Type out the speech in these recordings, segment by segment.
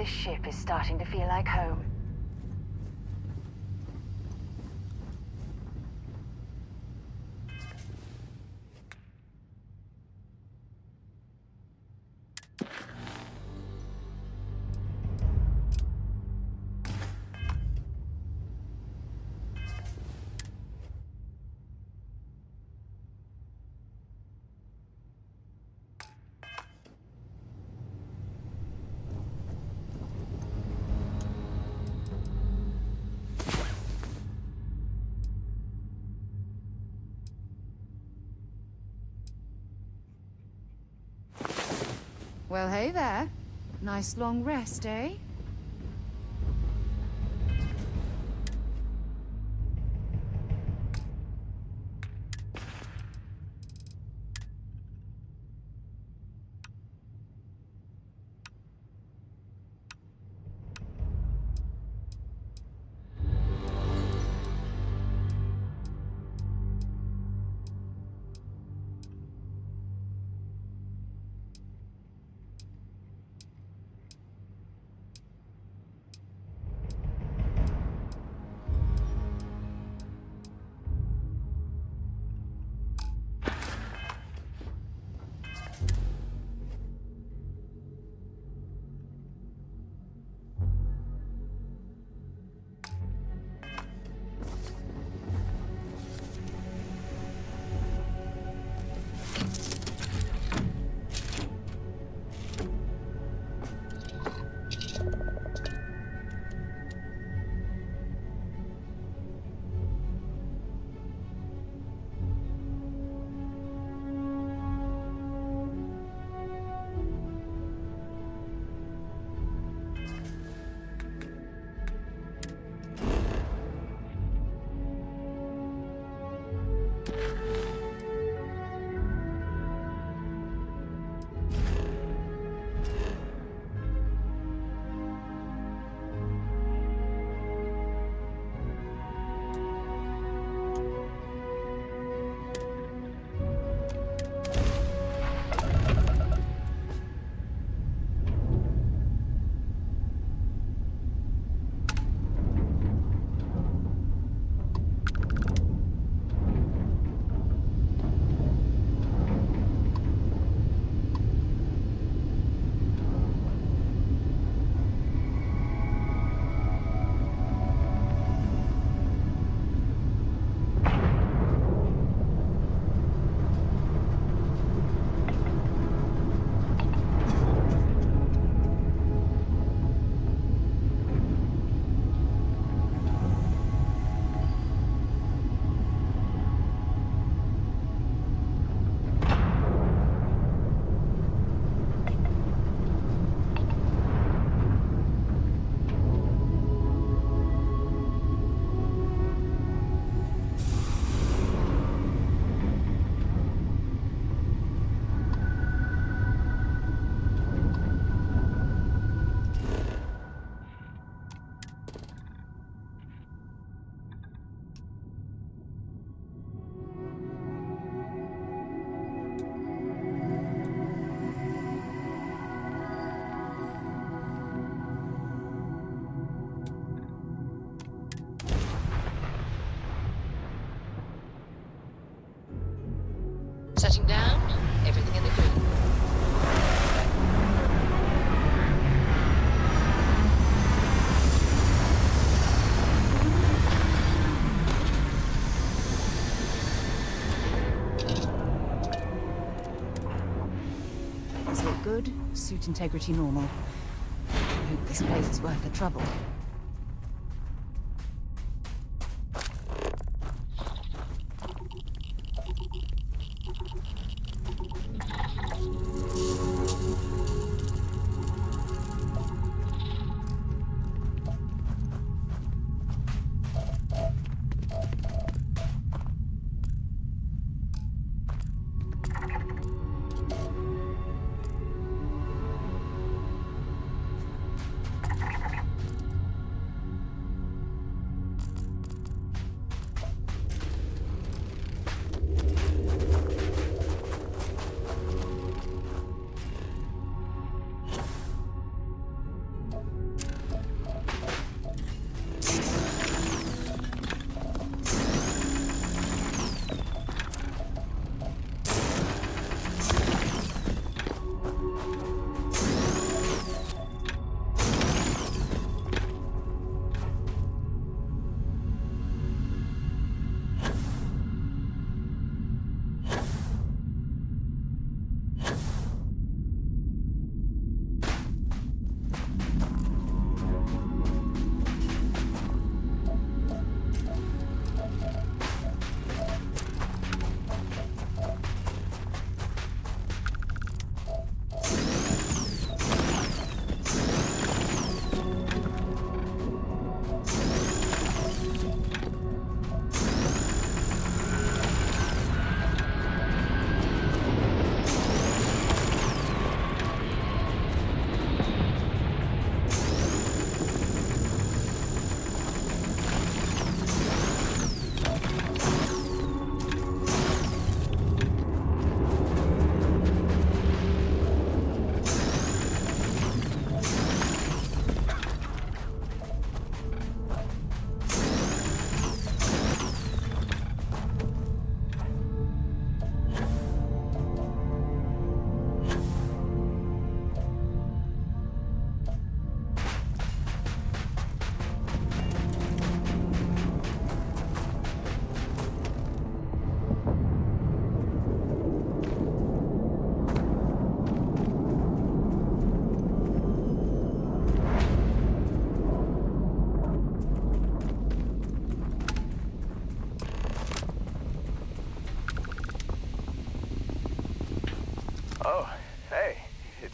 this ship is starting to feel like home. Well, hey there. Nice long rest, eh? Setting down, everything in the green. Is it good? Suit integrity normal. I hope this place is worth the trouble.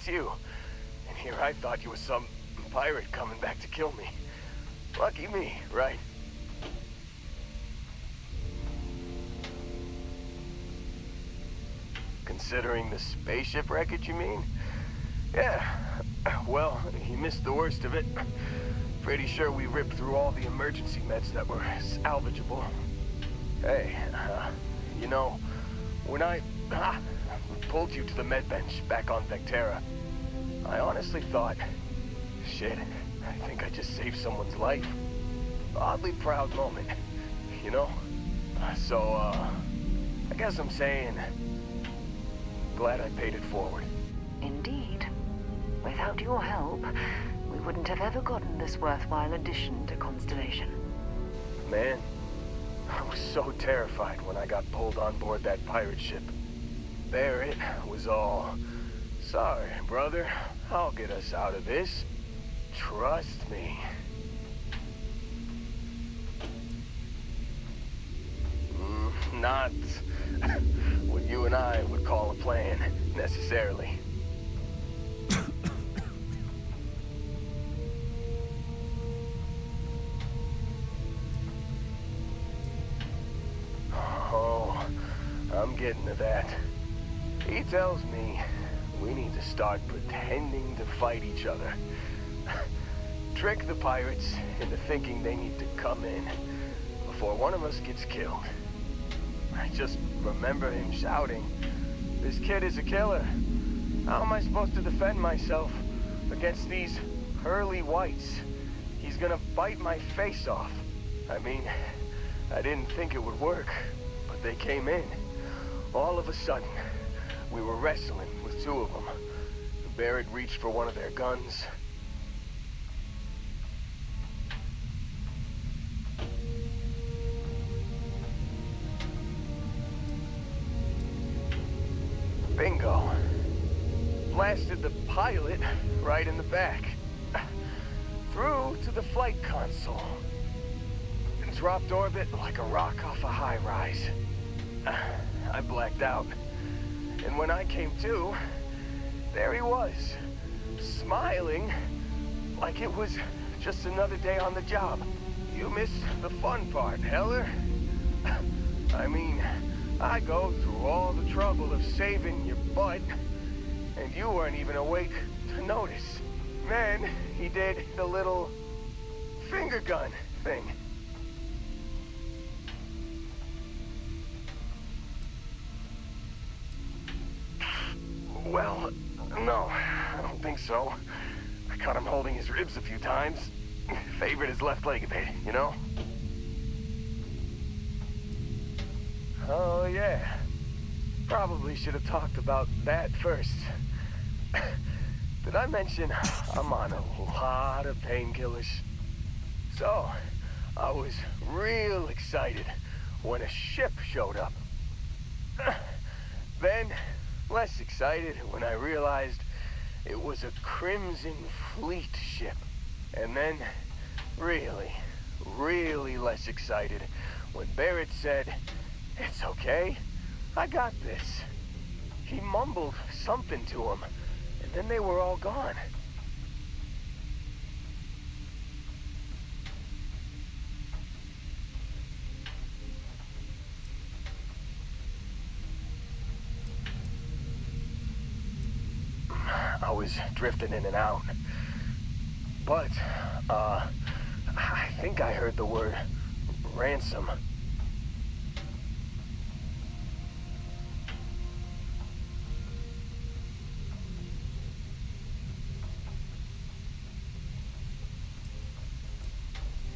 it's you. And here I thought you was some pirate coming back to kill me. Lucky me, right? Considering the spaceship wreckage, you mean? Yeah. Well, you missed the worst of it. Pretty sure we ripped through all the emergency meds that were salvageable. Hey, you know, when I pulled you to the med bench back on Vectera, I honestly thought, shit, I think I just saved someone's life. Oddly proud moment, you know? So, I guess I'm saying, glad I paid it forward. Indeed. Without your help, we wouldn't have ever gotten this worthwhile addition to Constellation. Man, I was so terrified when I got pulled on board that pirate ship. There it was all, sorry, brother, I'll get us out of this. Trust me. Not what you and I would call a plan, necessarily. Oh, I'm getting to that. He tells me we need to start pretending to fight each other. Trick the pirates into thinking they need to come in before one of us gets killed. I just remember him shouting, "This kid is a killer. How am I supposed to defend myself against these pearly whites? He's gonna bite my face off." I mean, I didn't think it would work, but they came in. All of a sudden, we were wrestling with two of them. Barrett reached for one of their guns. Bingo. Blasted the pilot right in the back. Through to the flight console. And dropped orbit like a rock off a high rise. I blacked out. And when I came to, there he was, smiling like it was just another day on the job. You missed the fun part, Heller. I mean, I go through all the trouble of saving your butt, and you weren't even awake to notice. Then he did the little finger gun thing. Well, no, I don't think so. I caught him holding his ribs a few times. Favored his left leg a bit, you know? Oh, yeah. Probably should have talked about that first. Did I mention I'm on a lot of painkillers? So, I was real excited when a ship showed up. Then, less excited when I realized it was a Crimson Fleet ship. And then, really less excited when Barrett said, "It's okay, I got this." He mumbled something to him, and then they were all gone. I was drifting in and out. But, I think I heard the word ransom.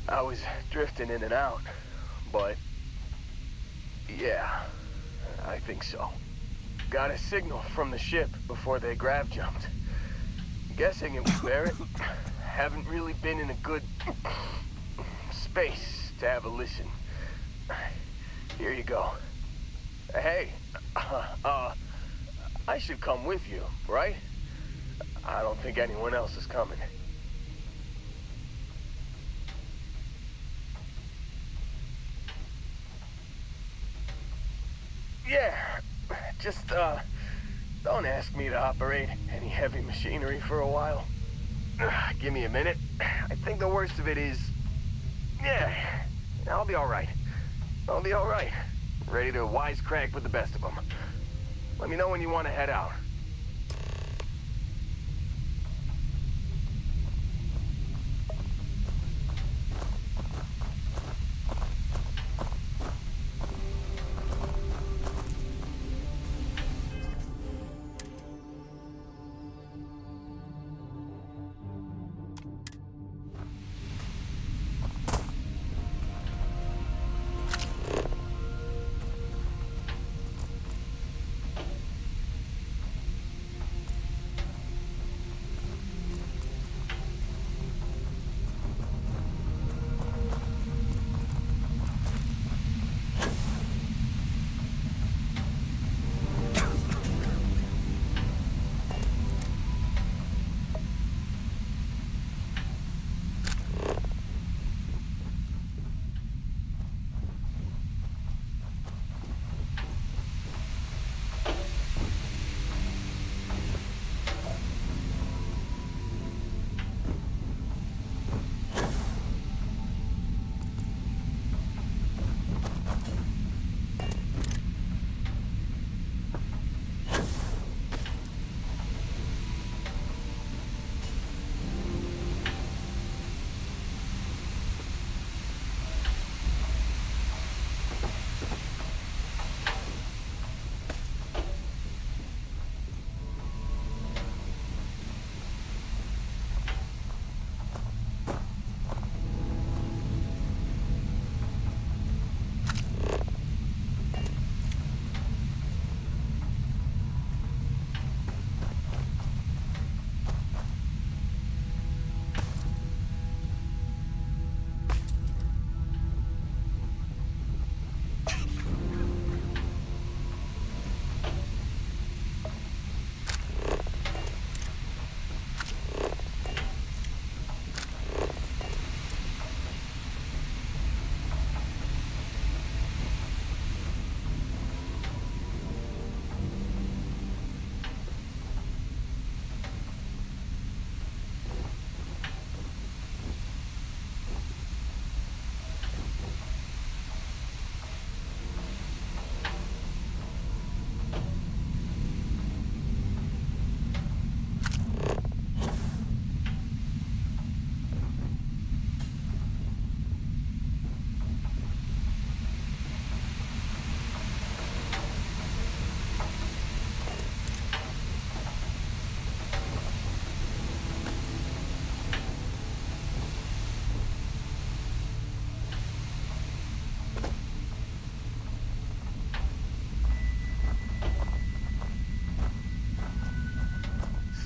I was drifting in and out, but yeah, I think so. Got a signal from the ship before they grav jumped. Guessing it was Barrett. Haven't really been in a good space to have a listen. Here you go. Hey, I should come with you, right? I don't think anyone else is coming. Yeah, just, Don't ask me to operate any heavy machinery for a while. Give me a minute. I think the worst of it is... Yeah, I'll be alright. I'll be alright. Ready to wisecrack with the best of them. Let me know when you want to head out.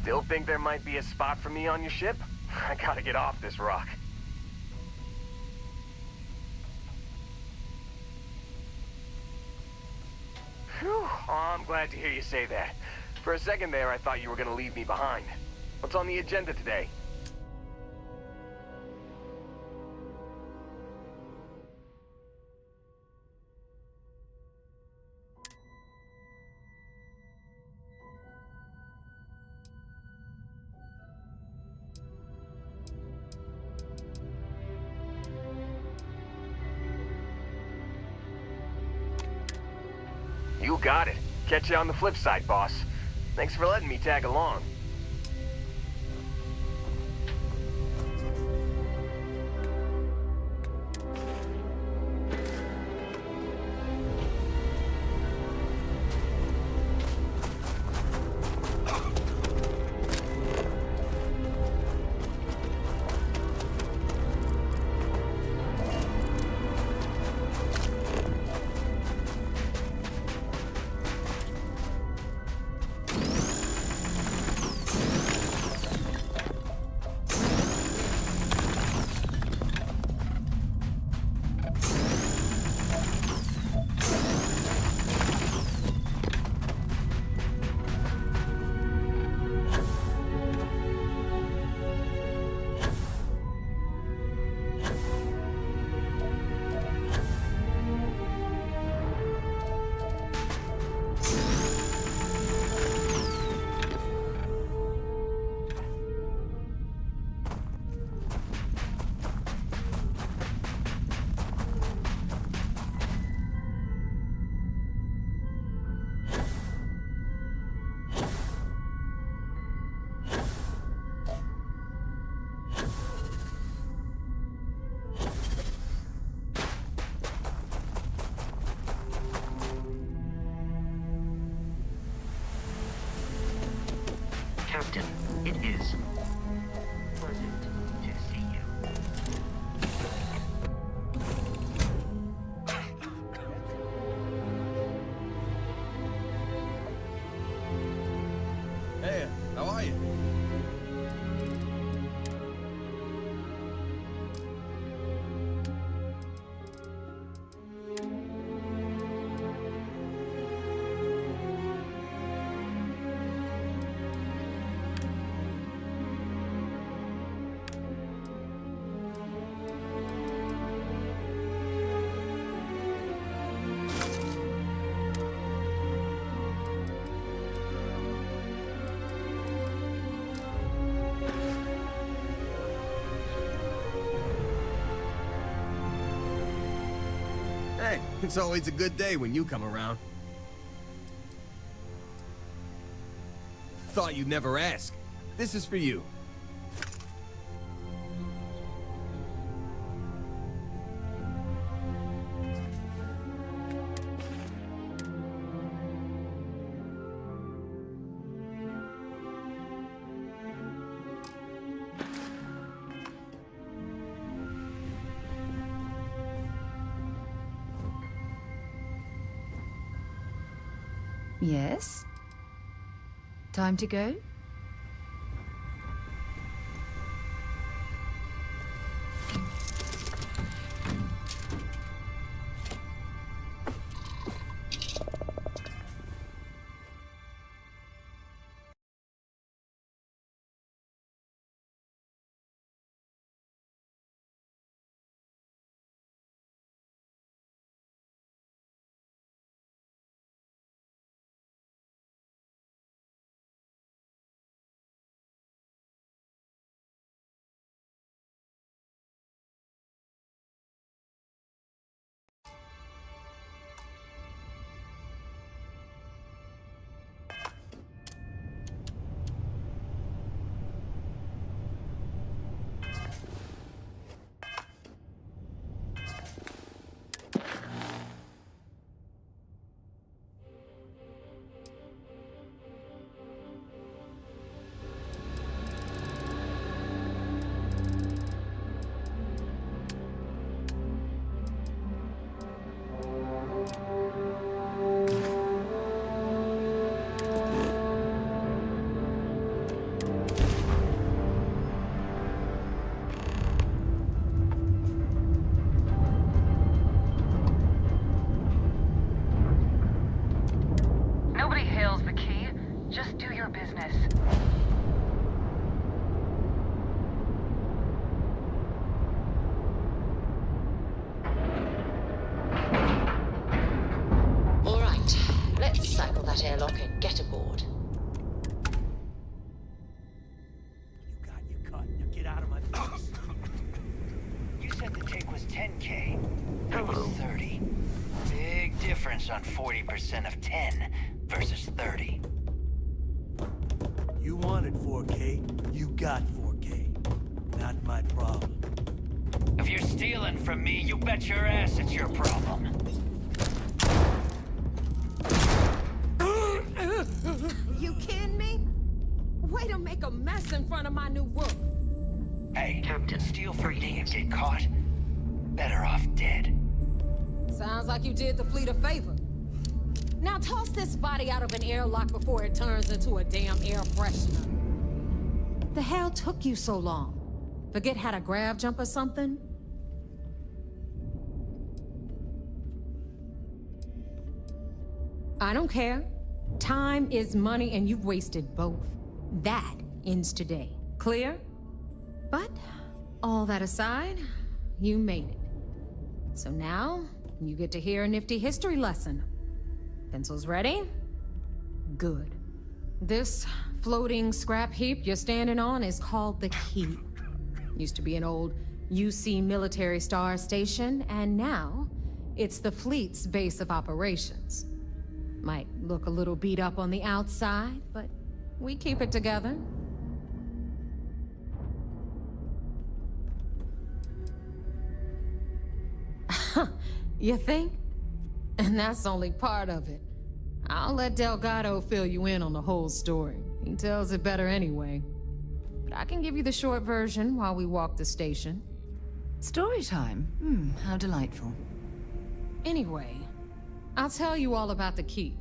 Still think there might be a spot for me on your ship? I gotta get off this rock. Whew, oh, I'm glad to hear you say that. For a second there, I thought you were gonna leave me behind. What's on the agenda today? You got it. Catch you on the flip side, boss. Thanks for letting me tag along. Captain, it is pleasant to see you. Hey, how are you? Hey, it's always a good day when you come around. Thought you'd never ask. This is for you. Yes? Time to go? Nobody hails the key. Just do your business. All right, let's cycle that airlock and get aboard. You got your cut. Now get out of my face. You said the take was 10K. It was 30. Big difference on 40% of 10 versus 30. You wanted 4K, you got 4K. Not my problem. If you're stealing from me, you bet your ass it's your problem. You kidding me? Way to make a mess in front of my new roof. Hey, Captain, steal from me and get caught. Better off dead. Sounds like you did the fleet a favor. Now toss this body out of an airlock before it turns into a damn air freshener. The hell took you so long? Forget how to grav jump or something? I don't care. Time is money and you've wasted both. That ends today. Clear? But all that aside, you made it. So now, you get to hear a nifty history lesson. Pencils ready? Good. This floating scrap heap you're standing on is called the Keep. Used to be an old UC military star station, and now it's the fleet's base of operations. Might look a little beat up on the outside, but we keep it together. You think? And that's only part of it. I'll let Delgado fill you in on the whole story. He tells it better anyway. But I can give you the short version while we walk the station. Story time. How delightful. Anyway, I'll tell you all about the key.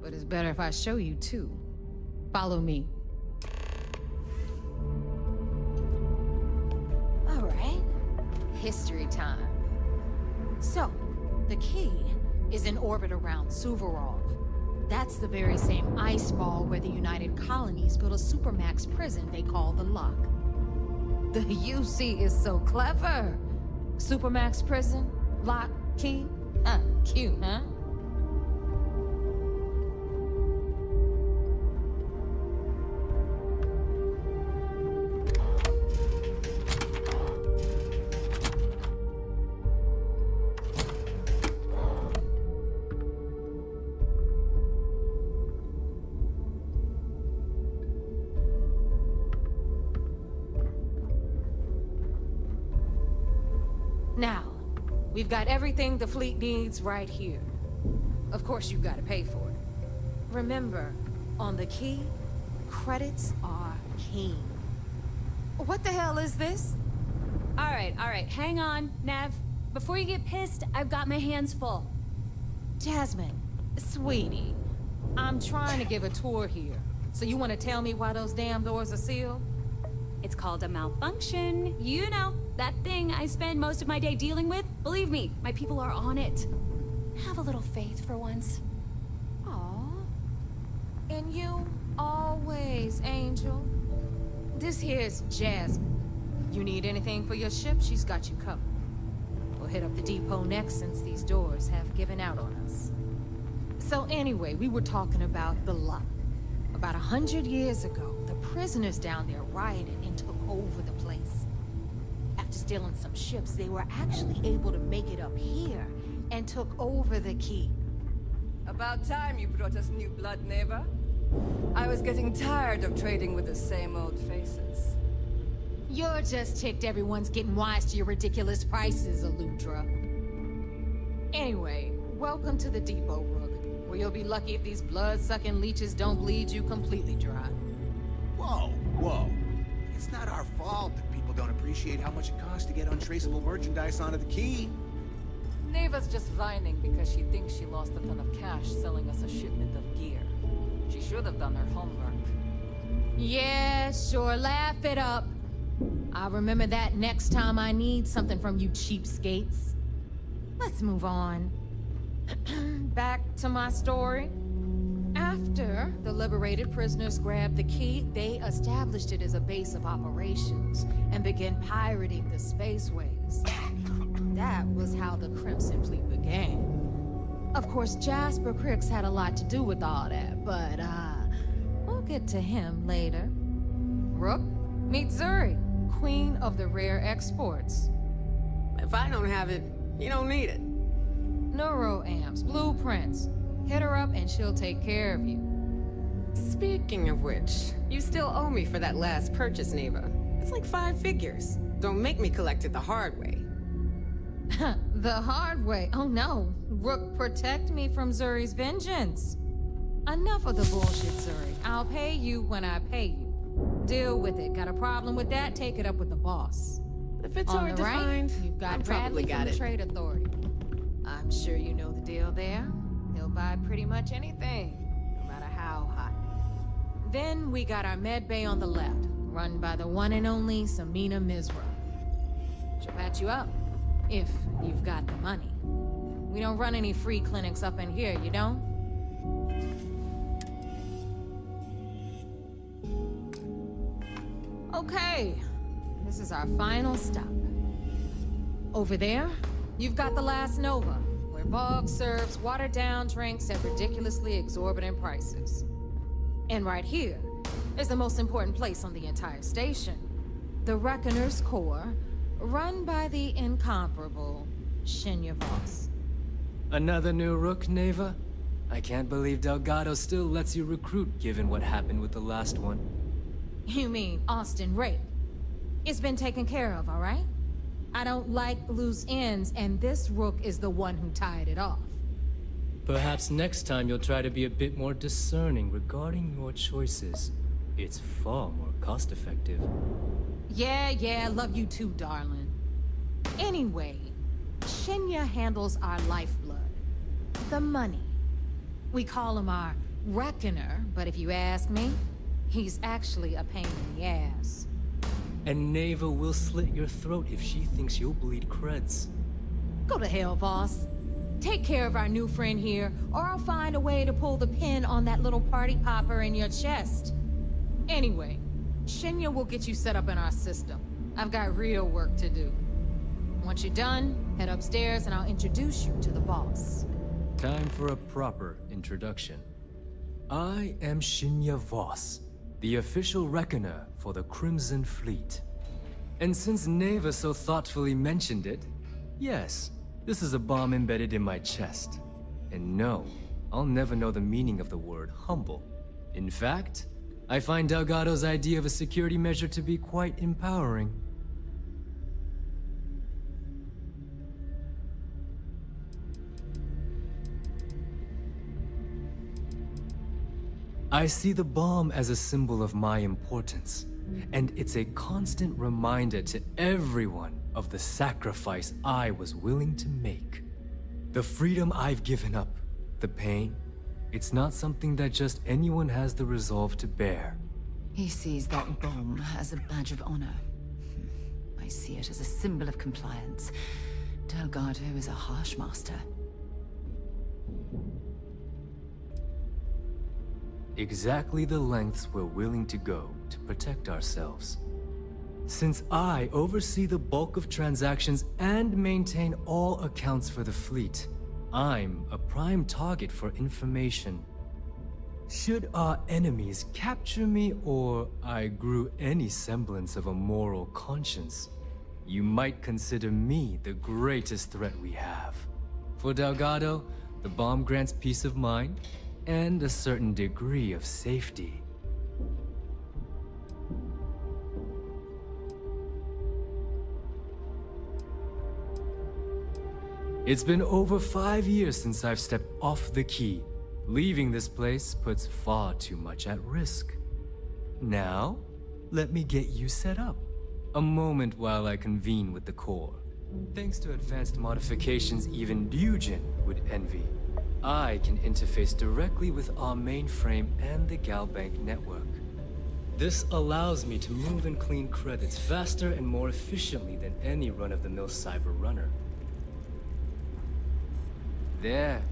But it's better if I show you too. Follow me. All right. History time. So, the key is in orbit around Suvorov. That's the very same ice ball where the United Colonies built a supermax prison they call the Lock. The UC is so clever. Supermax prison, lock, key. Cute, huh? Now, we've got everything the fleet needs right here. Of course, you've got to pay for it. Remember, on the key, credits are king. What the hell is this? All right, hang on, Nev. Before you get pissed, I've got my hands full. Jasmine, sweetie, I'm trying to give a tour here. So you want to tell me why those damn doors are sealed? It's called a malfunction. You know, that thing I spend most of my day dealing with. Believe me, my people are on it. Have a little faith for once. Aw. And you, always, Angel. This here's Jasmine. You need anything for your ship, she's got you covered. We'll hit up the depot next since these doors have given out on us. So anyway, we were talking about the Lock. About 100 years ago, the prisoners down there rioted and took over the place. After stealing some ships, they were actually able to make it up here and took over the key. About time you brought us new blood, Neva. I was getting tired of trading with the same old faces. You're just ticked everyone's getting wise to your ridiculous prices, Aludra. Anyway, welcome to the depot, Rook, where you'll be lucky if these blood-sucking leeches don't bleed you completely dry. Whoa. It's not our fault that people don't appreciate how much it costs to get untraceable merchandise onto the key. Neva's just whining because she thinks she lost a ton of cash selling us a shipment of gear. She should have done her homework. Yeah, sure, laugh it up. I'll remember that next time I need something from you cheapskates. Let's move on. Back to my story. After the liberated prisoners grabbed the key, they established it as a base of operations and began pirating the spaceways. That was how the Crimson Fleet began. Of course, Jasper Cricks had a lot to do with all that, but, we'll get to him later. Rook, meet Zuri, queen of the rare exports. If I don't have it, you don't need it. Neuroamps, blueprints. Hit her up and she'll take care of you. Speaking of which, you still owe me for that last purchase, Neva. It's like 5 figures. Don't make me collect it the hard way. The hard way? Oh no. Rook, protect me from Zuri's vengeance. Enough of the bullshit, Zuri. I'll pay you when I pay you. Deal with it. Got a problem with that? Take it up with the boss. If it's On hard the to right, find, you've got I probably Bradley from got the it. Trade Authority. I'm sure you know the deal there. He'll buy pretty much anything, no matter how hot. Then we got our med bay on the left, run by the one and only Samina Mizra. She'll patch you up, if you've got the money. We don't run any free clinics up in here, you don't? Okay, this is our final stop. Over there, you've got the last Nova, where Bog serves watered-down drinks at ridiculously exorbitant prices. And right here is the most important place on the entire station, the Reckoner's Core, run by the incomparable Shinya Voss. Another new Rook, Neva? I can't believe Delgado still lets you recruit given what happened with the last one. You mean Austin Rape? It's been taken care of, all right? I don't like loose ends, and this Rook is the one who tied it off. Perhaps next time you'll try to be a bit more discerning regarding your choices. It's far more cost-effective. Yeah, love you too, darling. Anyway, Shinya handles our lifeblood. The money. We call him our reckoner, but if you ask me, he's actually a pain in the ass. And Neva will slit your throat if she thinks you'll bleed creds. Go to hell, boss. Take care of our new friend here, or I'll find a way to pull the pin on that little party popper in your chest. Anyway, Shinya will get you set up in our system. I've got real work to do. Once you're done, head upstairs and I'll introduce you to the boss. Time for a proper introduction. I am Shinya Voss, the official reckoner for the Crimson Fleet. And since Neva so thoughtfully mentioned it, yes, this is a bomb embedded in my chest. And no, I'll never know the meaning of the word humble. In fact, I find Delgado's idea of a security measure to be quite empowering. I see the bomb as a symbol of my importance, and it's a constant reminder to everyone of the sacrifice I was willing to make. The freedom I've given up, the pain, it's not something that just anyone has the resolve to bear. He sees that bomb as a badge of honor. I see it as a symbol of compliance. Delgado is a harsh master. Exactly the lengths we're willing to go to protect ourselves. Since I oversee the bulk of transactions and maintain all accounts for the fleet, I'm a prime target for information. Should our enemies capture me or I grew any semblance of a moral conscience, you might consider me the greatest threat we have. For Delgado, the bomb grants peace of mind and a certain degree of safety. It's been over 5 years since I've stepped off the key. Leaving this place puts far too much at risk. Now, let me get you set up. A moment while I convene with the core. Thanks to advanced modifications even Ryujin would envy, I can interface directly with our mainframe and the Galbank network. This allows me to move and clean credits faster and more efficiently than any run-of-the-mill cyber runner. There,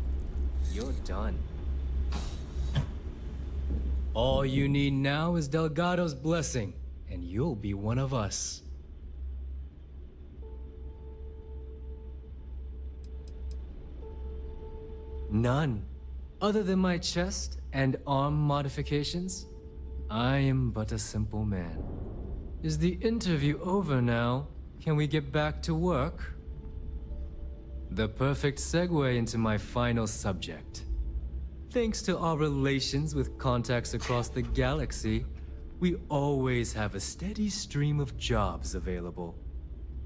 you're done. All you need now is Delgado's blessing, and you'll be one of us. None. Other than my chest and arm modifications, I am but a simple man. Is the interview over now? Can we get back to work? The perfect segue into my final subject. Thanks to our relations with contacts across the galaxy, we always have a steady stream of jobs available.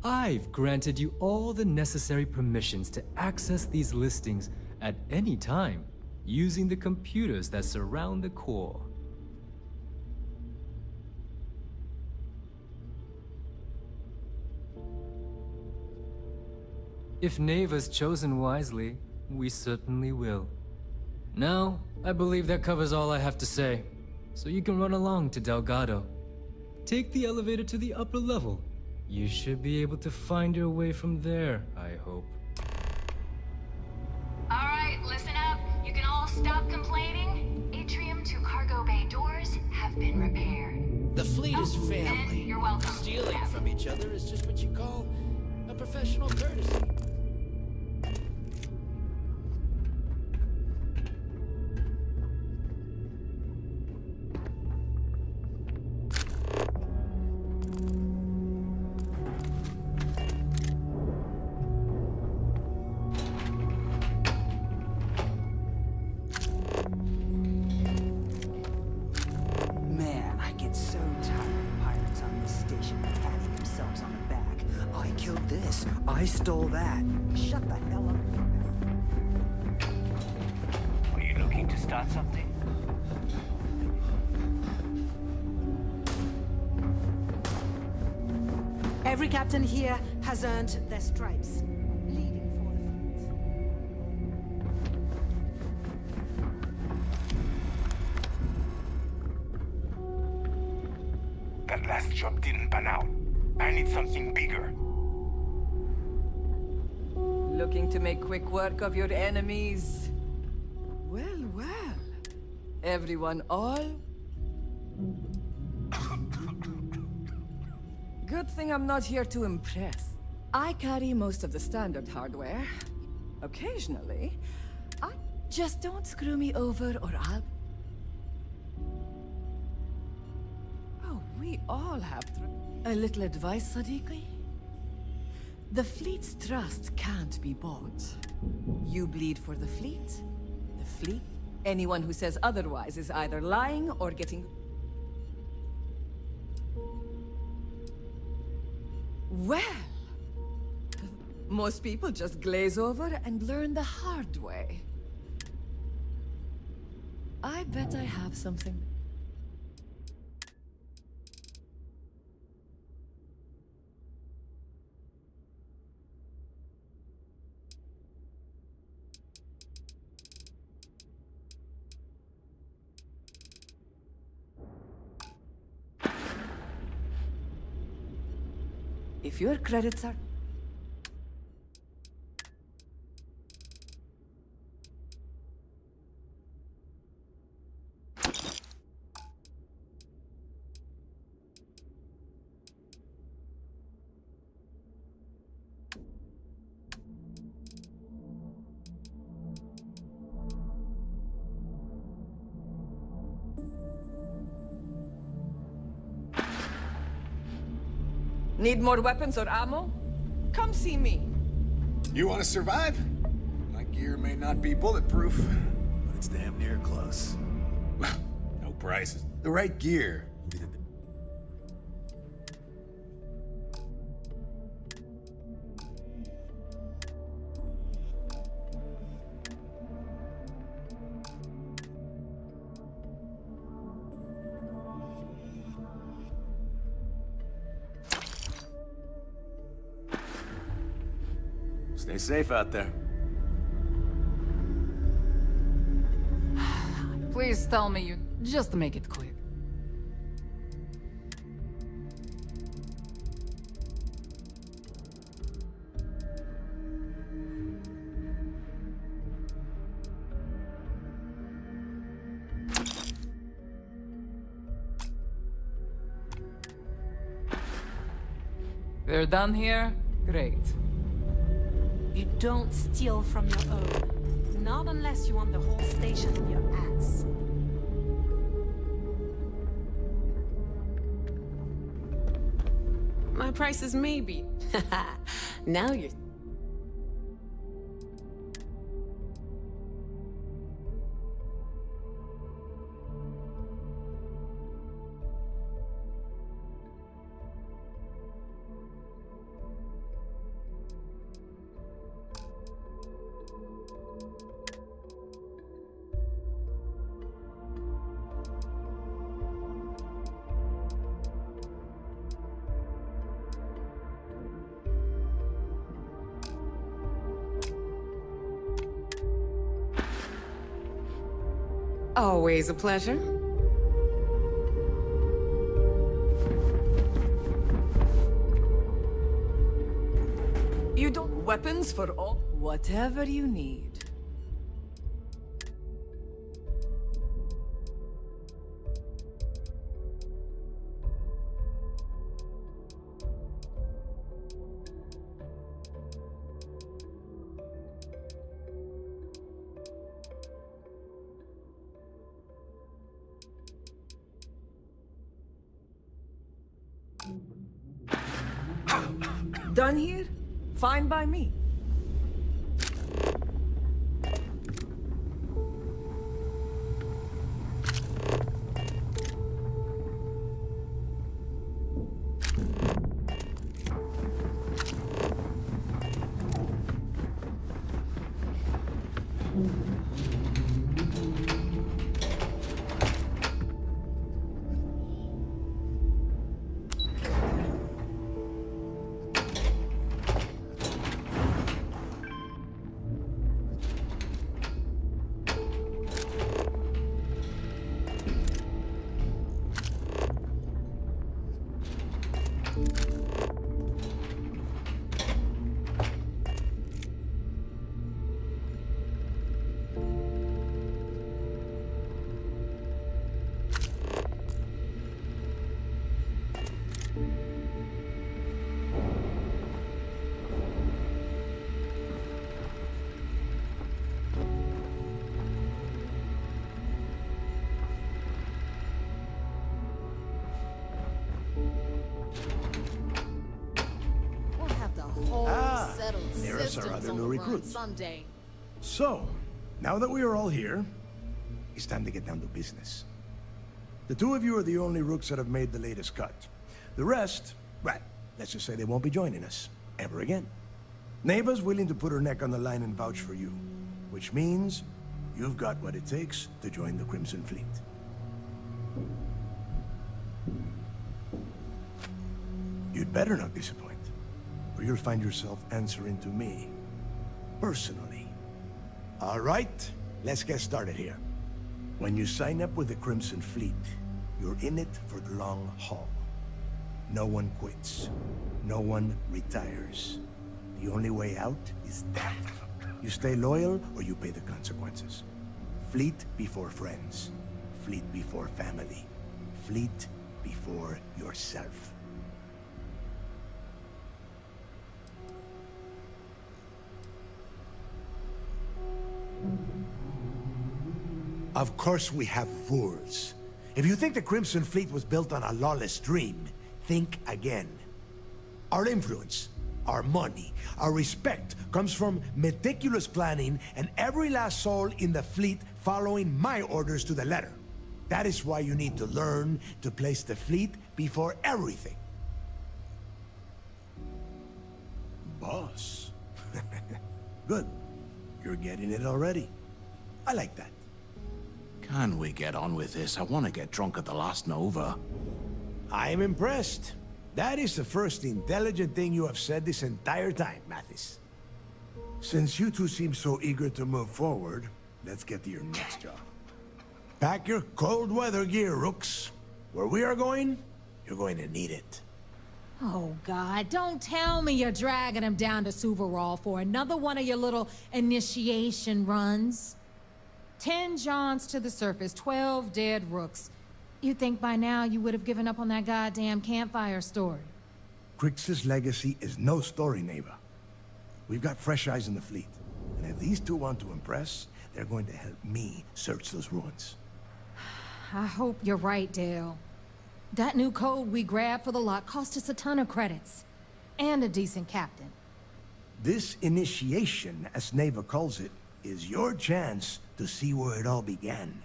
I've granted you all the necessary permissions to access these listings at any time, using the computers that surround the core. If Neva's chosen wisely, we certainly will. Now, I believe that covers all I have to say, so you can run along to Delgado. Take the elevator to the upper level. You should be able to find your way from there, I hope. Alright, listen up. You can all stop complaining. Atrium to cargo bay doors have been repaired. The fleet is family. You're welcome. Stealing from each other is just what you call a professional courtesy. Man, I get so tired of pirates on this station patting themselves on the back. I killed this. I stole that. Shut the hell up. Are you looking to start something? Every captain here has earned their stripes, bleeding for the fleet. That last job didn't pan out. I need something bigger. Looking to make quick work of your enemies? Well, well. Everyone all? Good thing I'm not here to impress. I carry most of the standard hardware. Occasionally, just don't screw me over or I'll... Oh, we all have a little advice, Sadiqi? The fleet's trust can't be bought. You bleed for the fleet. The fleet? Anyone who says otherwise is either lying or getting... Well... Most people just glaze over and learn the hard way. I bet I have something... If your credits are... Need more weapons or ammo? Come see me. You want to survive? My gear may not be bulletproof, but it's damn near close. No prices. The right gear will be the... Stay safe out there. Please tell me you just make it quick. We're done here? Great. You don't steal from your own. Not unless you want the whole station in your ass. My price is maybe. Now you're... Always a pleasure. You don't... Weapons for all... Whatever you need. Done here? Fine by me. their new recruits. Sunday. So, now that we are all here, it's time to get down to business. The two of you are the only rooks that have made the latest cut. The rest, well, let's just say they won't be joining us ever again. Neva's willing to put her neck on the line and vouch for you, which means you've got what it takes to join the Crimson Fleet. You'd better not disappoint, or you'll find yourself answering to me, personally. All right, let's get started here. When you sign up with the Crimson Fleet, you're in it for the long haul. No one quits. No one retires. The only way out is death. You stay loyal or you pay the consequences. Fleet before friends. Fleet before family. Fleet before yourself. Of course we have rules. If you think the Crimson Fleet was built on a lawless dream, think again. Our influence, our money, our respect comes from meticulous planning and every last soul in the fleet following my orders to the letter. That is why you need to learn to place the fleet before everything. Boss. Good. You're getting it already. I like that. Can we get on with this? I want to get drunk at the last Nova. I am impressed. That is the first intelligent thing you have said this entire time, Mathis. Since you two seem so eager to move forward, let's get to your next job. Pack your cold weather gear, Rooks. Where we are going, you're going to need it. Oh, God, don't tell me you're dragging him down to Suvarol for another one of your little initiation runs. 10 Johns to the surface, 12 dead Rooks. You'd think by now you would have given up on that goddamn campfire story. Crix's legacy is no story, Neva. We've got fresh eyes in the fleet. And if these two want to impress, they're going to help me search those ruins. I hope you're right, Dale. That new code we grabbed for the lot cost us a ton of credits. And a decent captain. This initiation, as Neva calls it, is your chance to see where it all began.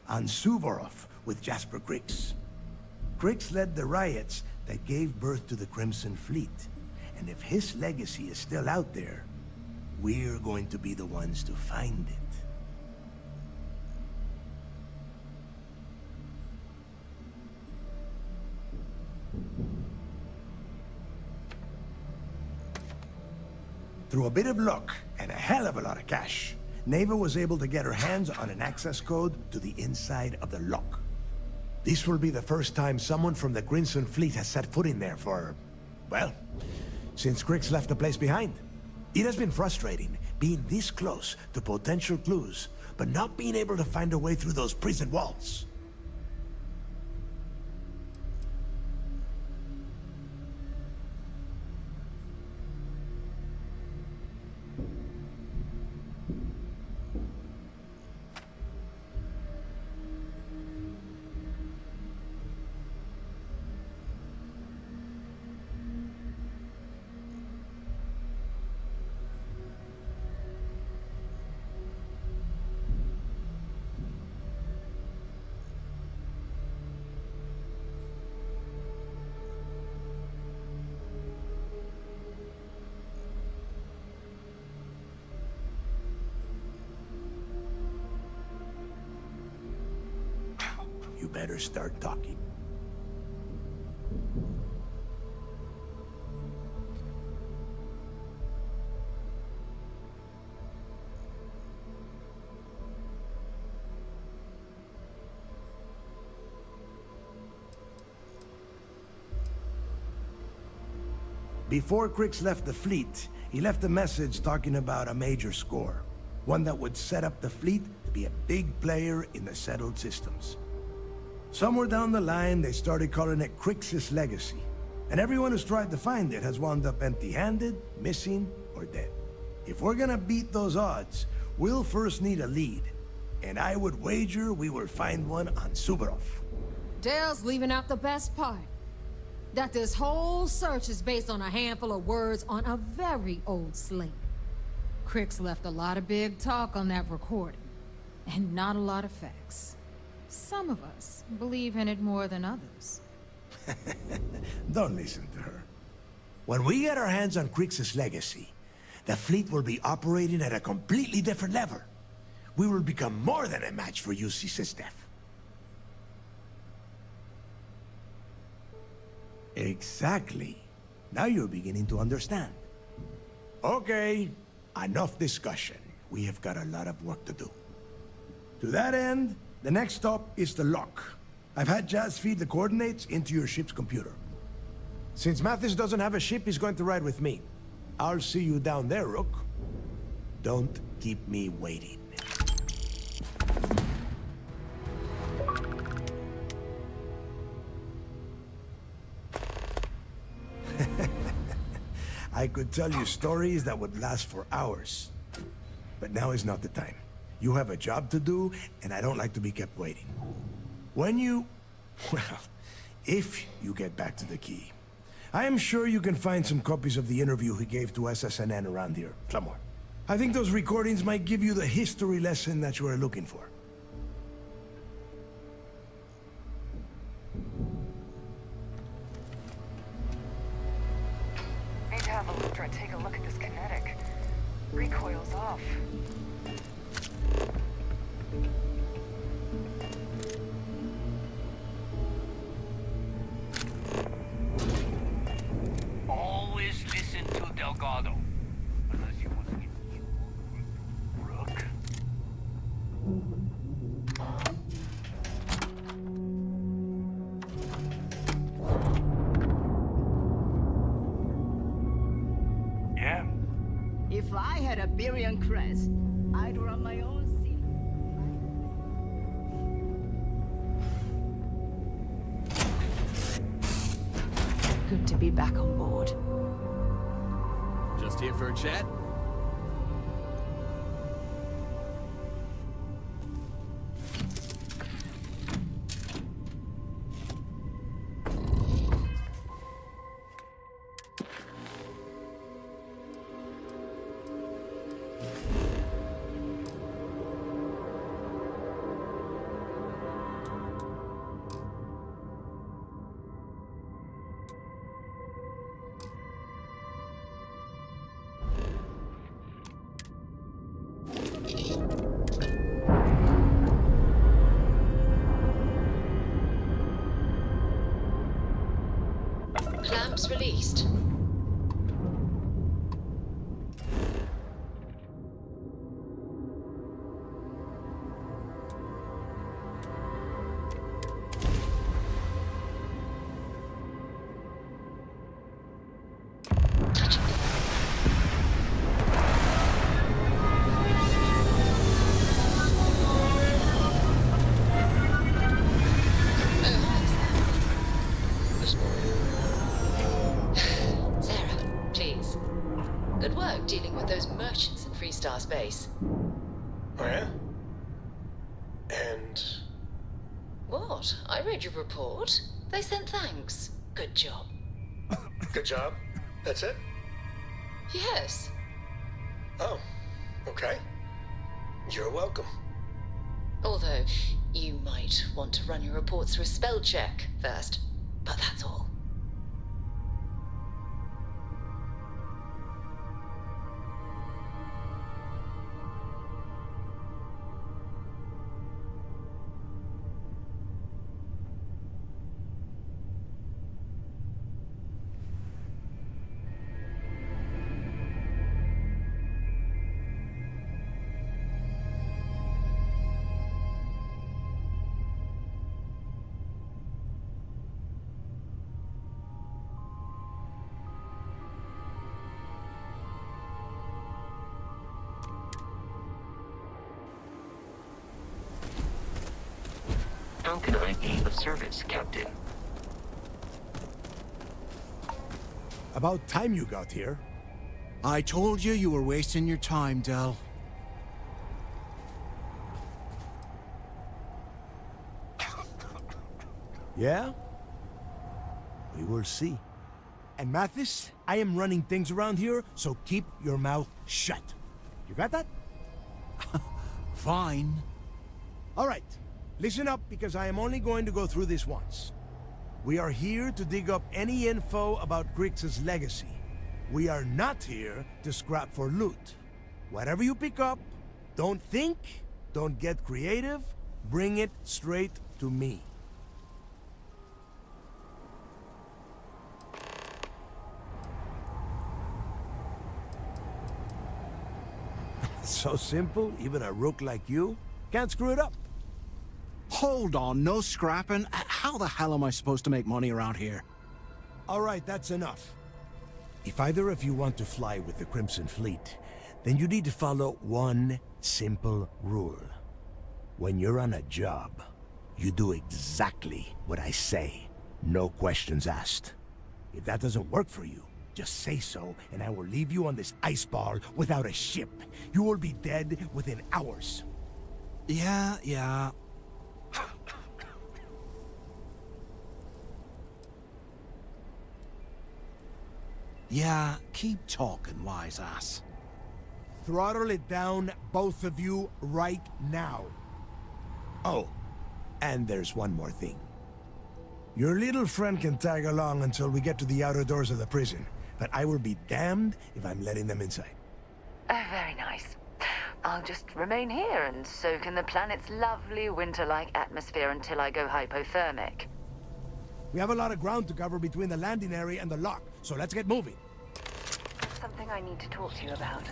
On Suvorov with Jasper Crix. Crix led the riots that gave birth to the Crimson Fleet. And if his legacy is still out there, we're going to be the ones to find it. Through a bit of luck and a hell of a lot of cash, Neva was able to get her hands on an access code to the inside of the lock. This will be the first time someone from the Crimson Fleet has set foot in there for, well, since Crix left the place behind. It has been frustrating being this close to potential clues, but not being able to find a way through those prison walls. You better start talking. Before Crix left the fleet, he left a message talking about a major score. One that would set up the fleet to be a big player in the settled systems. Somewhere down the line, they started calling it Crix's legacy. And everyone who's tried to find it has wound up empty-handed, missing, or dead. If we're gonna beat those odds, we'll first need a lead. And I would wager we will find one on Suvorov. Dale's leaving out the best part. That this whole search is based on a handful of words on a very old slate. Crix left a lot of big talk on that recording, and not a lot of facts. Some of us believe in it more than others. Don't listen to her. When we get our hands on Crix's legacy, the fleet will be operating at a completely different level. We will become more than a match for UC Systef. Exactly. Now you're beginning to understand. Okay, enough discussion. We have got a lot of work to do. To that end, the next stop is the lock. I've had Jazz feed the coordinates into your ship's computer. Since Mathis doesn't have a ship, he's going to ride with me. I'll see you down there, Rook. Don't keep me waiting. I could tell you stories that would last for hours. But now is not the time. You have a job to do, and I don't like to be kept waiting. When you... well, if you get back to the key, I am sure you can find some copies of the interview he gave to SSNN around here, somewhere. I think those recordings might give you the history lesson that you are looking for. Need to have Electra take a look at this kinetic. Recoil's off. Always listen to Delgado. Unless you want to get you, Rook. Yeah? If I had a Birion crest, I'd run my own sea. Good to be back on board. Just here for a chat? Clamps released. Good work dealing with those merchants in Freestar space. Oh, yeah? And... What? I read your report. They sent thanks. Good job. good job. That's it? Yes. Oh, okay. You're welcome. Although, you might want to run your reports through a spell check first. But that's all. How can I be of service, Captain? About time you got here. I told you you were wasting your time, Del. Yeah? We will see. And Mathis, I am running things around here, so keep your mouth shut. You got that? Fine. All right. Listen up, because I am only going to go through this once. We are here to dig up any info about Grix's legacy. We are not here to scrap for loot. Whatever you pick up, don't think, don't get creative, bring it straight to me. So simple, even a rook like you can't screw it up. Hold on, no scrapping. How the hell am I supposed to make money around here? All right, that's enough. If either of you want to fly with the Crimson Fleet, then you need to follow one simple rule. When you're on a job, you do exactly what I say. No questions asked. If that doesn't work for you, just say so, and I will leave you on this ice ball without a ship. You will be dead within hours. Yeah. Yeah, keep talking, wise ass. Throttle it down, both of you, right now. Oh, and there's one more thing. Your little friend can tag along until we get to the outer doors of the prison, but I will be damned if I'm letting them inside. Oh, very nice. I'll just remain here and soak in the planet's lovely winter-like atmosphere until I go hypothermic. We have a lot of ground to cover between the landing area and the lock, so let's get moving. Something I need to talk to you about.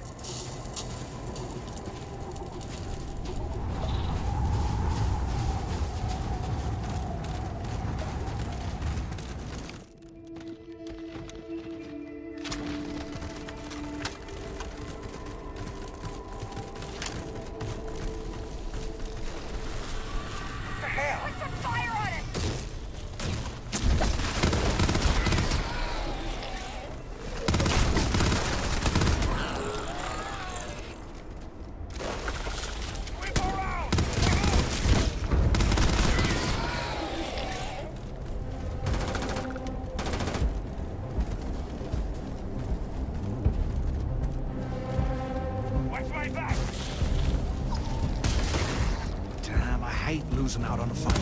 Losing out on a fight.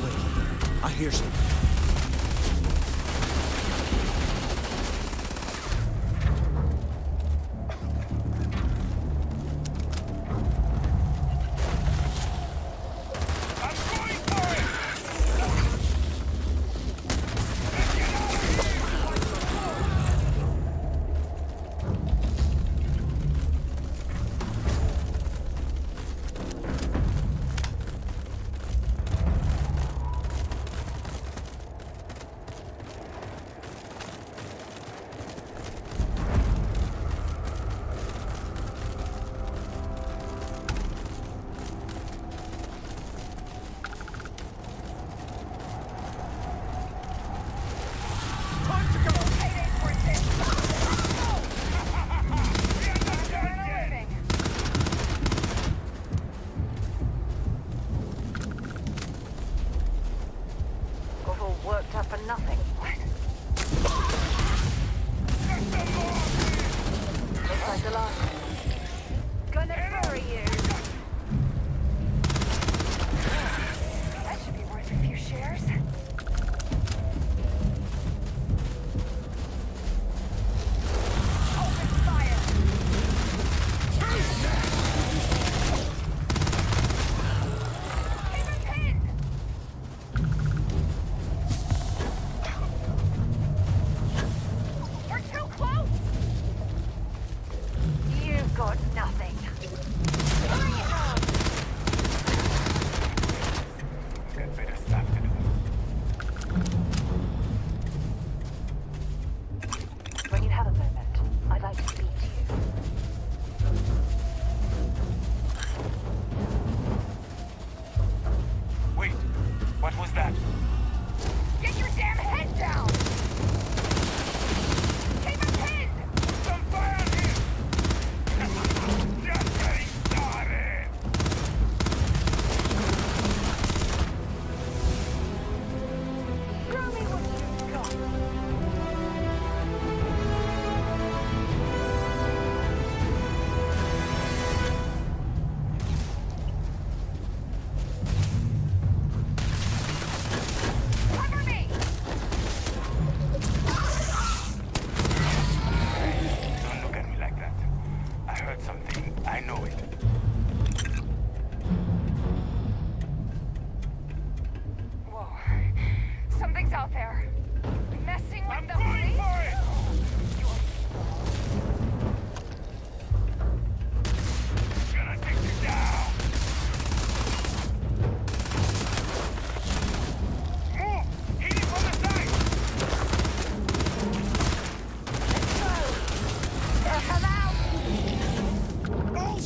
Wait, I hear something.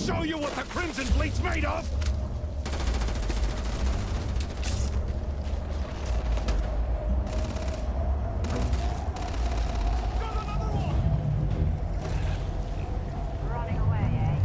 show you what the Crimson Fleet's made of! Running away, eh?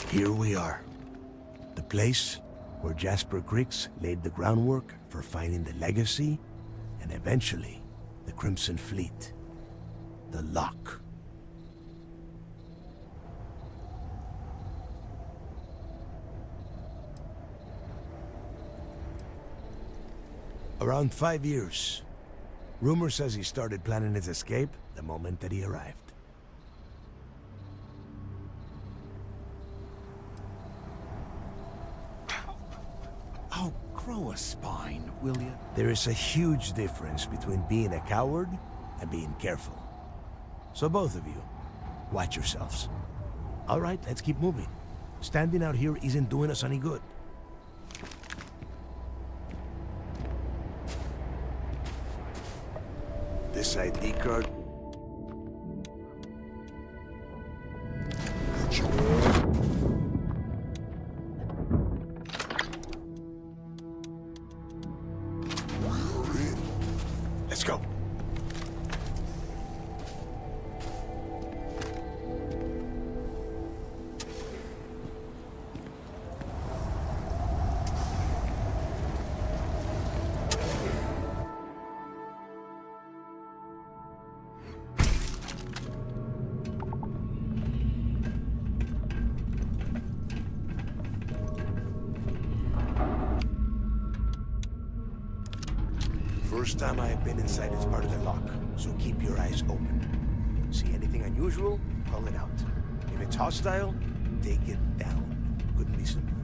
Here we are. The place where Jasper Griggs laid the groundwork for finding the Legacy and eventually the Crimson Fleet. The Lock. Around 5 years. Rumor says he started planning his escape the moment that he arrived. Oh, grow a spine, will you? There is a huge difference between being a coward and being careful. So both of you, watch yourselves. All right, let's keep moving. Standing out here isn't doing us any good. This ID card. Let's go. First time I have been inside this part of the lock, so keep your eyes open. See anything unusual, call it out. If it's hostile, take it down. Couldn't be simpler.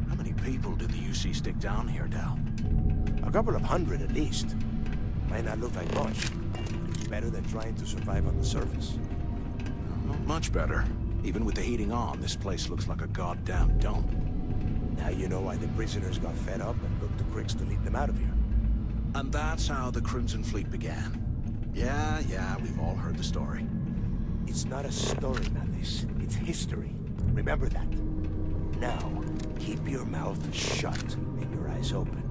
How many people did the UC stick down here, Dal? A couple of hundred at least. Might not look like much. It's better than trying to survive on the surface. Not much better. Even with the heating on, this place looks like a goddamn dump. Now you know why the prisoners got fed up and looked to Griggs to lead them out of here. And that's how the Crimson Fleet began. Yeah, we've all heard the story. It's not a story, Mathis. It's history. Remember that. Now, keep your mouth shut and your eyes open.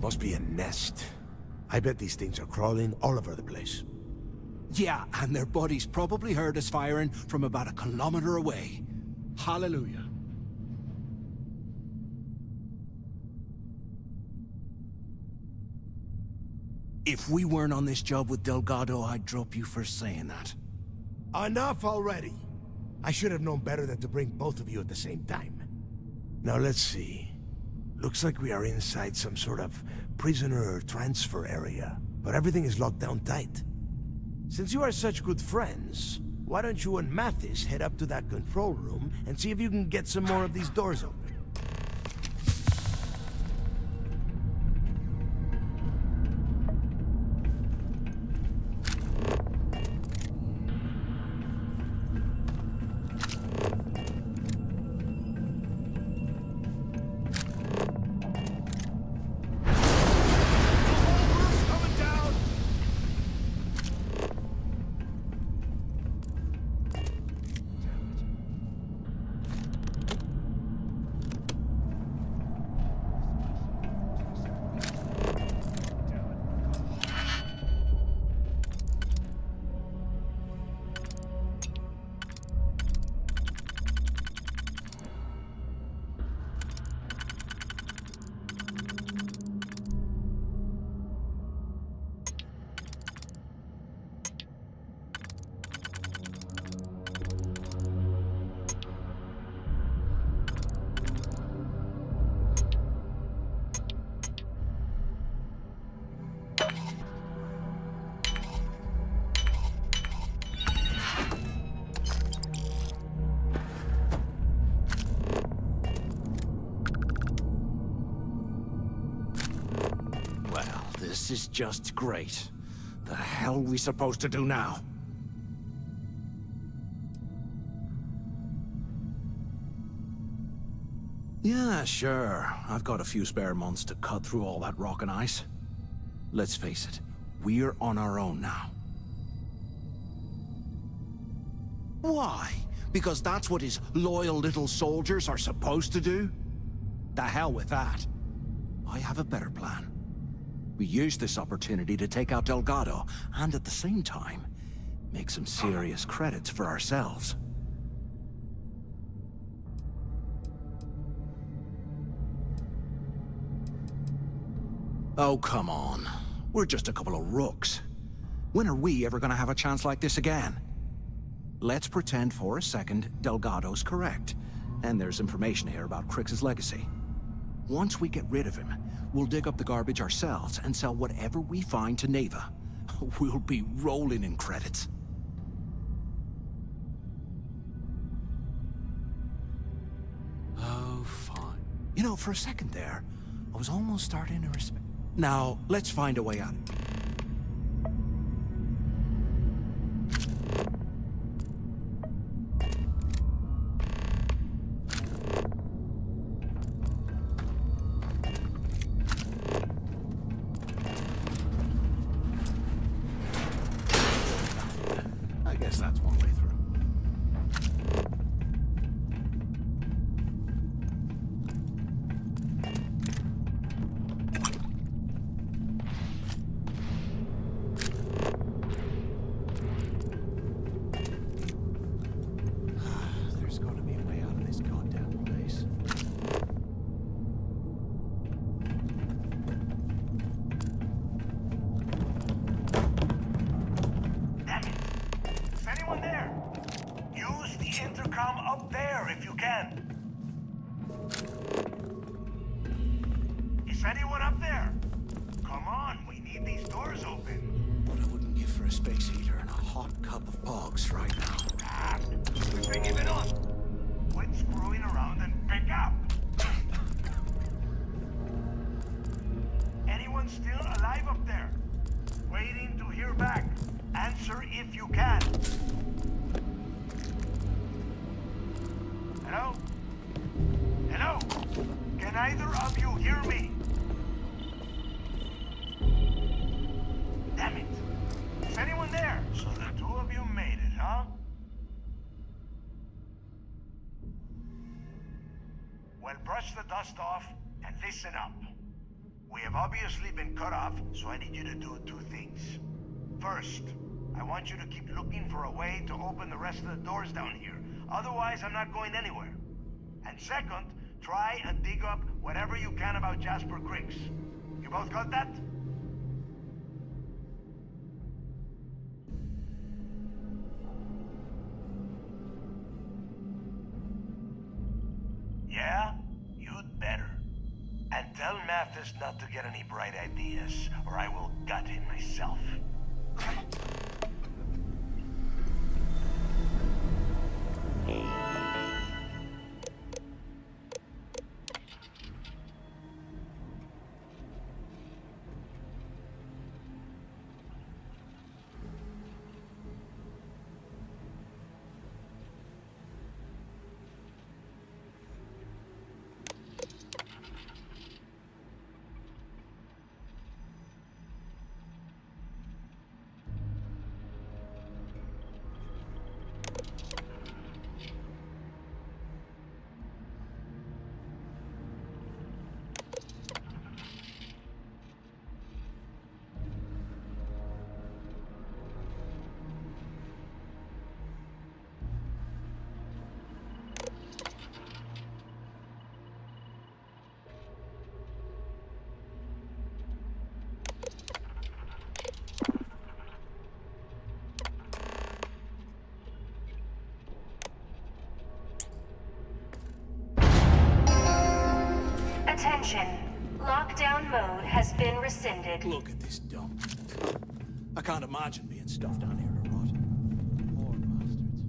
Must be a nest. I bet these things are crawling all over the place. Yeah, and their buddies probably heard us firing from about a kilometer away. Hallelujah. If we weren't on this job with Delgado, I'd drop you for saying that. Enough already! I should have known better than to bring both of you at the same time. Now let's see. Looks like we are inside some sort of prisoner transfer area, but everything is locked down tight. Since you are such good friends, why don't you and Mathis head up to that control room and see if you can get some more of these doors open? This is just great. The hell are we supposed to do now? Yeah, sure. I've got a few spare months to cut through all that rock and ice. Let's face it, we're on our own now. Why? Because that's what his loyal little soldiers are supposed to do? The hell with that. I have a better plan. We use this opportunity to take out Delgado, and at the same time, make some serious credits for ourselves. Oh, come on. We're just a couple of rooks. When are we ever gonna have a chance like this again? Let's pretend for a second Delgado's correct, and there's information here about Crix's legacy. Once we get rid of him, we'll dig up the garbage ourselves and sell whatever we find to Neva. We'll be rolling in credits. Oh, fine. You know, for a second there, I was almost starting to respect... Now, let's find a way out. I guess that's one way through. There's got to be a way out of this goddamn place. Damn it! Is anyone there? Use the intercom up there if you can. Is anyone up there? Come on, we need these doors open. What I wouldn't give for a space heater and a hot cup of bogs right now. Bring him on. Quit screwing around and pick up. Anyone still alive up there? Waiting to hear back. Answer if you can. Hello? Hello? Can either of you hear me? Damn it. Is anyone there? So the two of you made it, huh? Well, brush the dust off and listen up. We have obviously been cut off, so I need you to do two things. First, I want you to keep looking for a way to open the rest of the doors down here. Otherwise, I'm not going anywhere. And second, try and dig up whatever you can about Jasper Griggs. You both got that? Yeah? You'd better. And tell Mathis not to get any bright ideas, or I will gut him myself. Attention. Lockdown mode has been rescinded. Look at this dump. I can't imagine being stuffed down here to rot. Poor bastards.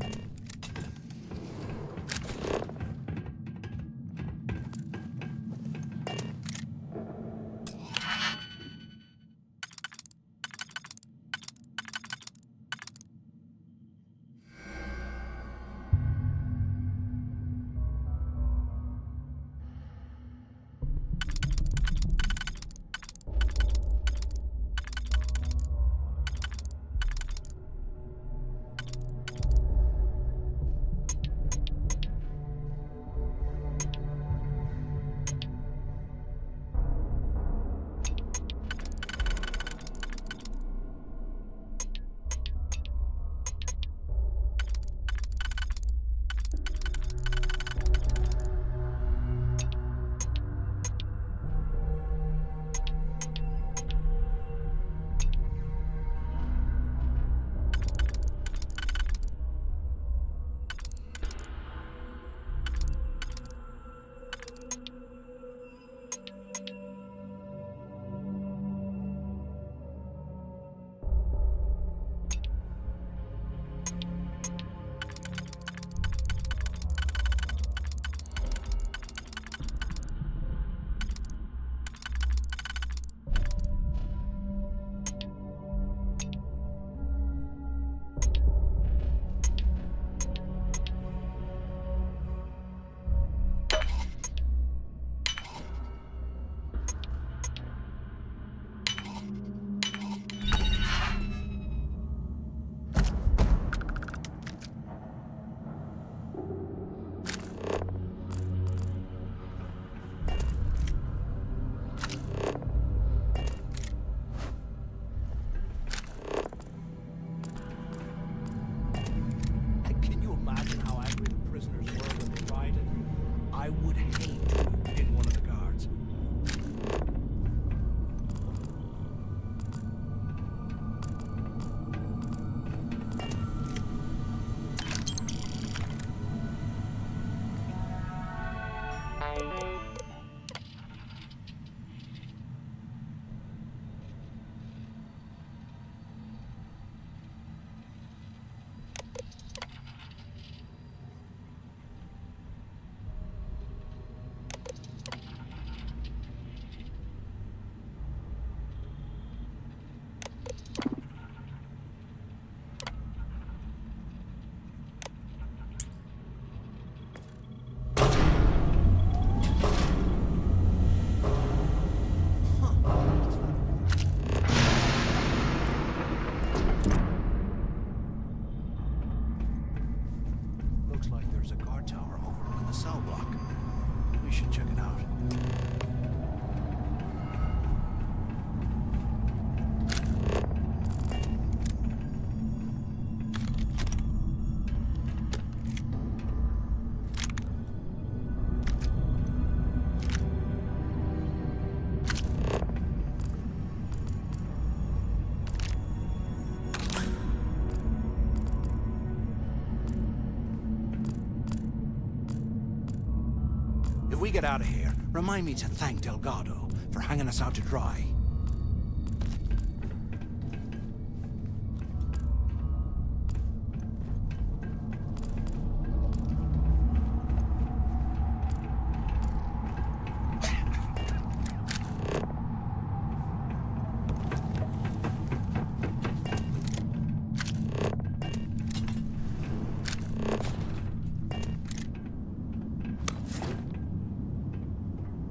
we get out of here, remind me to thank Delgado for hanging us out to dry.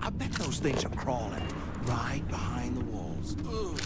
I bet those things are crawling right behind the walls. Ugh.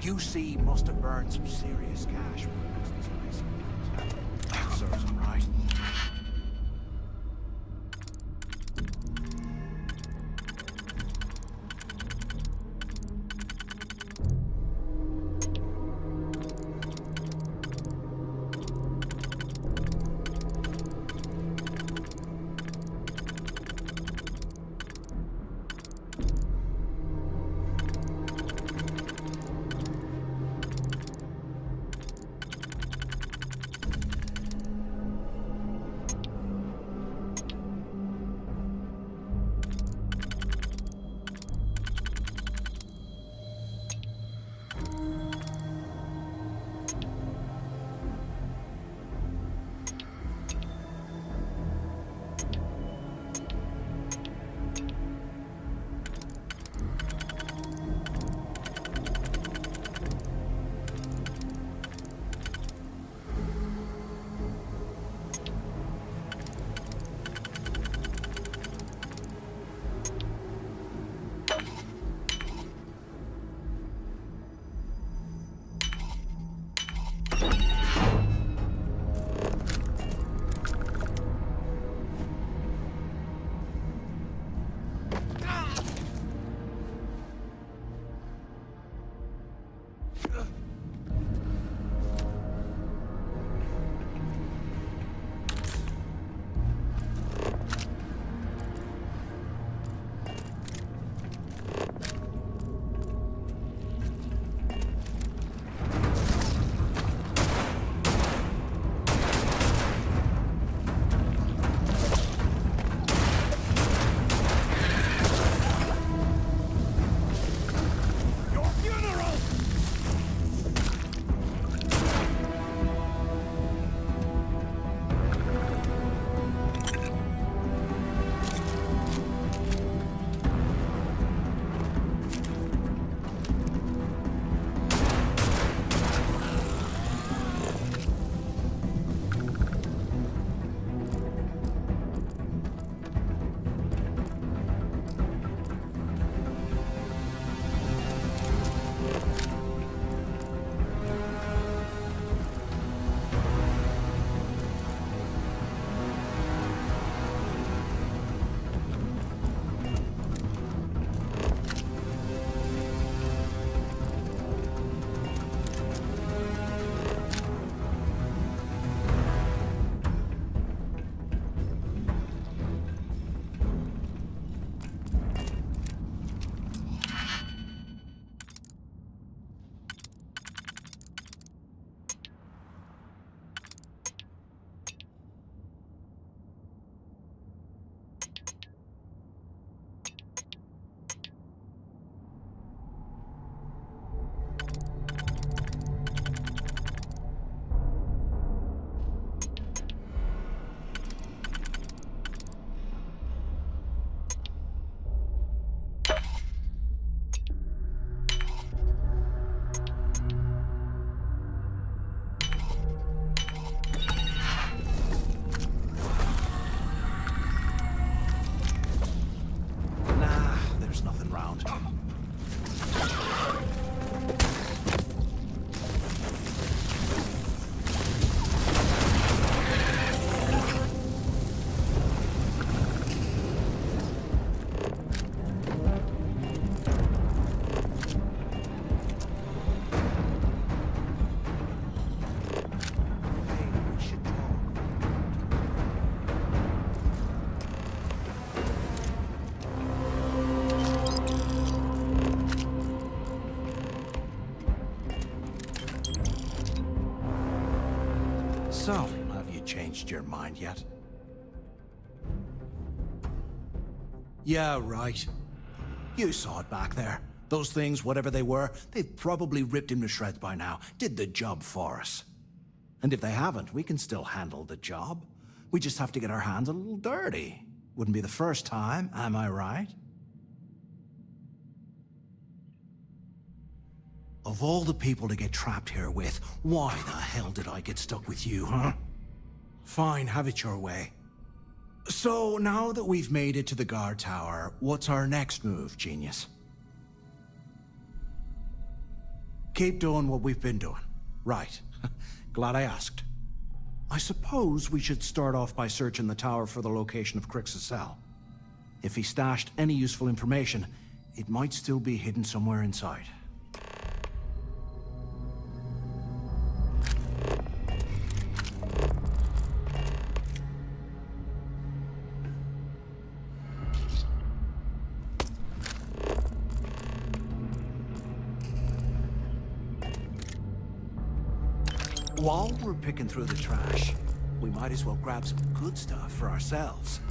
QC must have burned some serious cash when he was this place. That serves him right. So, have you changed your mind yet? Yeah, right. You saw it back there. Those things, whatever they were, they've probably ripped him to shreds by now. Did the job for us. And if they haven't, we can still handle the job. We just have to get our hands a little dirty. Wouldn't be the first time, am I right? Of all the people to get trapped here with, why the hell did I get stuck with you, huh? Fine, have it your way. So, now that we've made it to the guard tower, what's our next move, genius? Keep doing what we've been doing. Right. Glad I asked. I suppose we should start off by searching the tower for the location of Crix's cell. If he stashed any useful information, it might still be hidden somewhere inside. While we're picking through the trash, we might as well grab some good stuff for ourselves.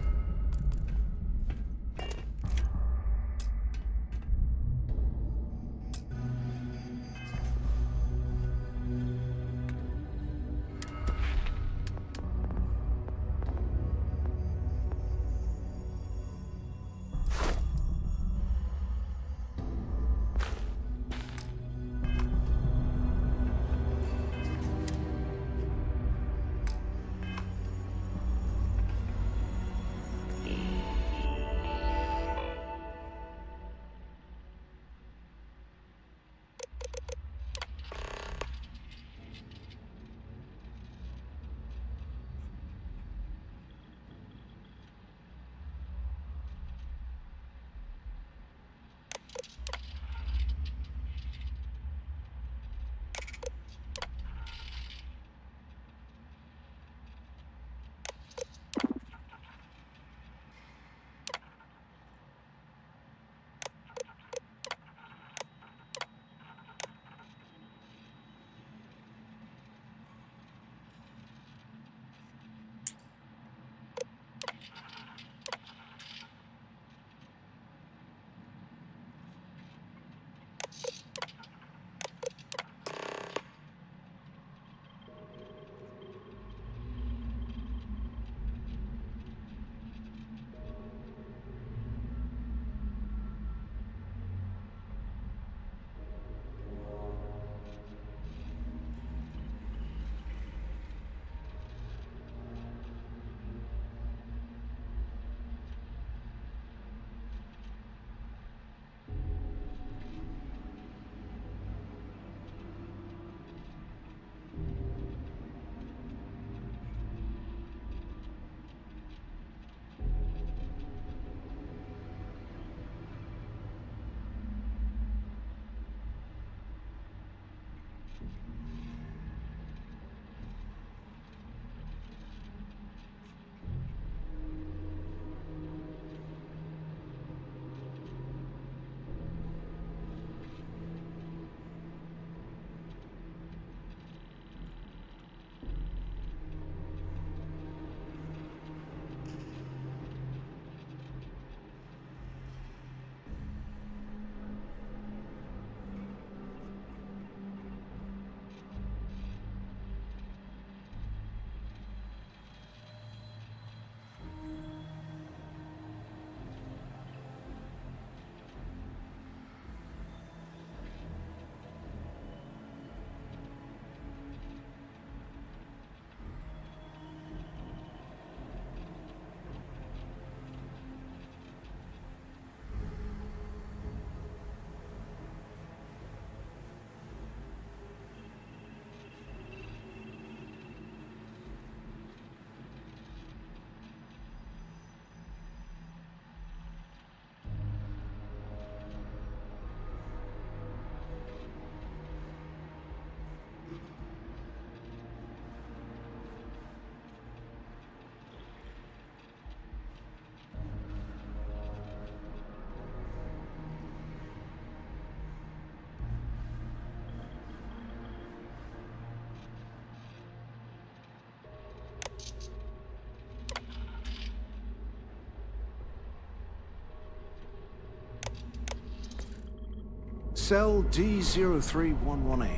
Cell D03118.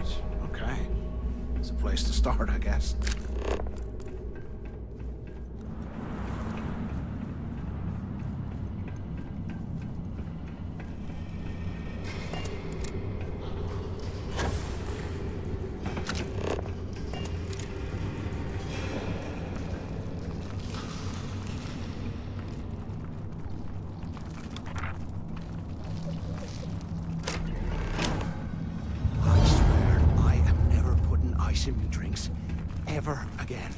Okay. It's a place to start, I guess. In me drinks ever again.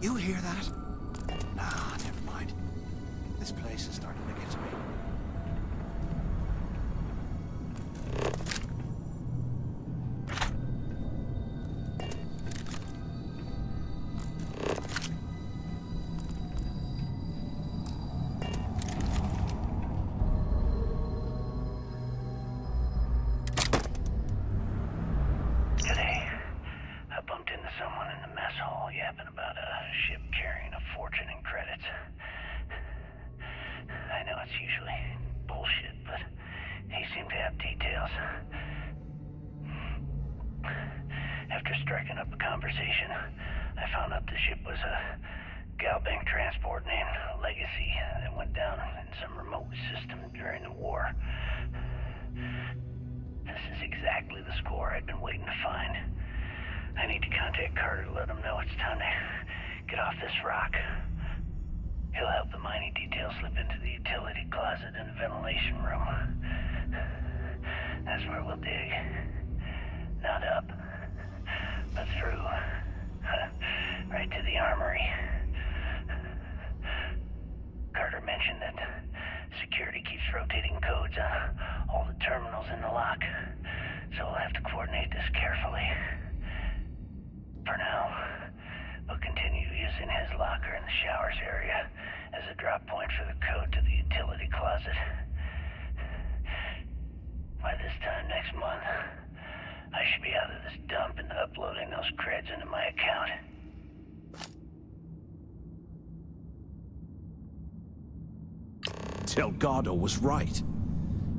You hear that? Nah, never mind. This place is starting to get to me. Today, I bumped into someone in the mess hall yapping about a ship carrying a fortune in credits. I know it's usually bullshit, but he seemed to have details. After striking up a conversation, I found out the ship was a Galbank transport named Legacy that went down in some remote system during the war. This is exactly the score I'd been waiting to find. I need to contact Carter to let him know it's time to get off this rock. He'll help the mining details slip into the utility closet in the ventilation room. That's where we'll dig. Not up, but through. Right to the armory. Carter mentioned that security keeps rotating codes on all the terminals in the lock, so we'll have to coordinate this carefully. For now, we'll continue using his locker in the showers area as a drop point for the code to the utility closet. By this time next month, I should be out of this dump and uploading those creds into my account. Delgado was right.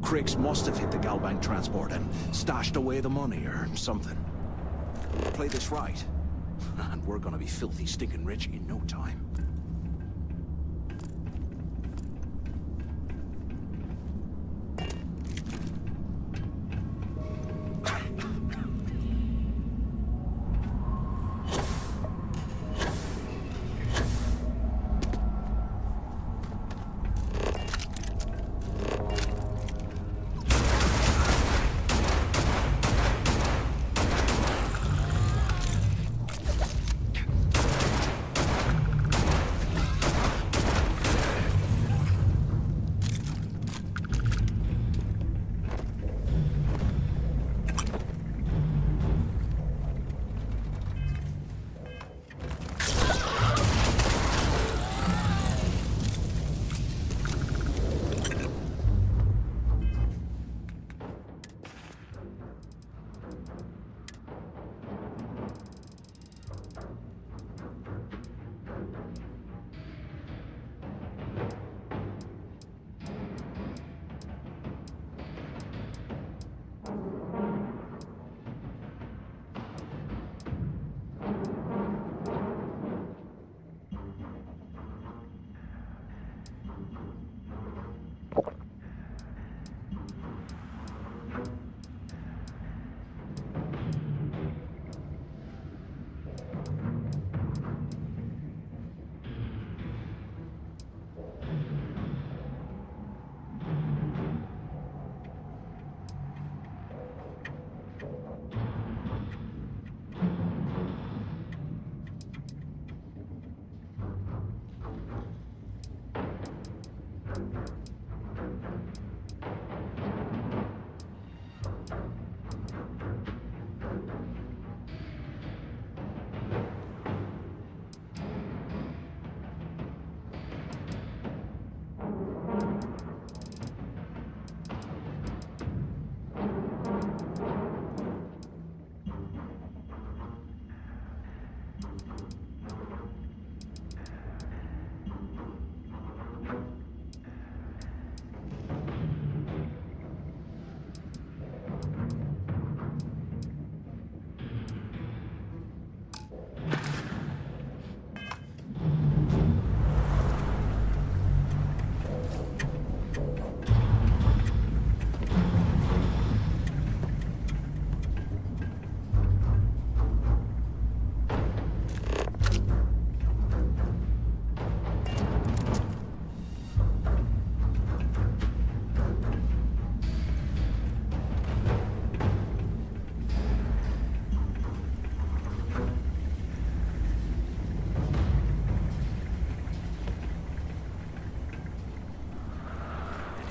Criggs must have hit the Galbank transport and stashed away the money or something. Play this right, and we're gonna be filthy stinking rich in no time.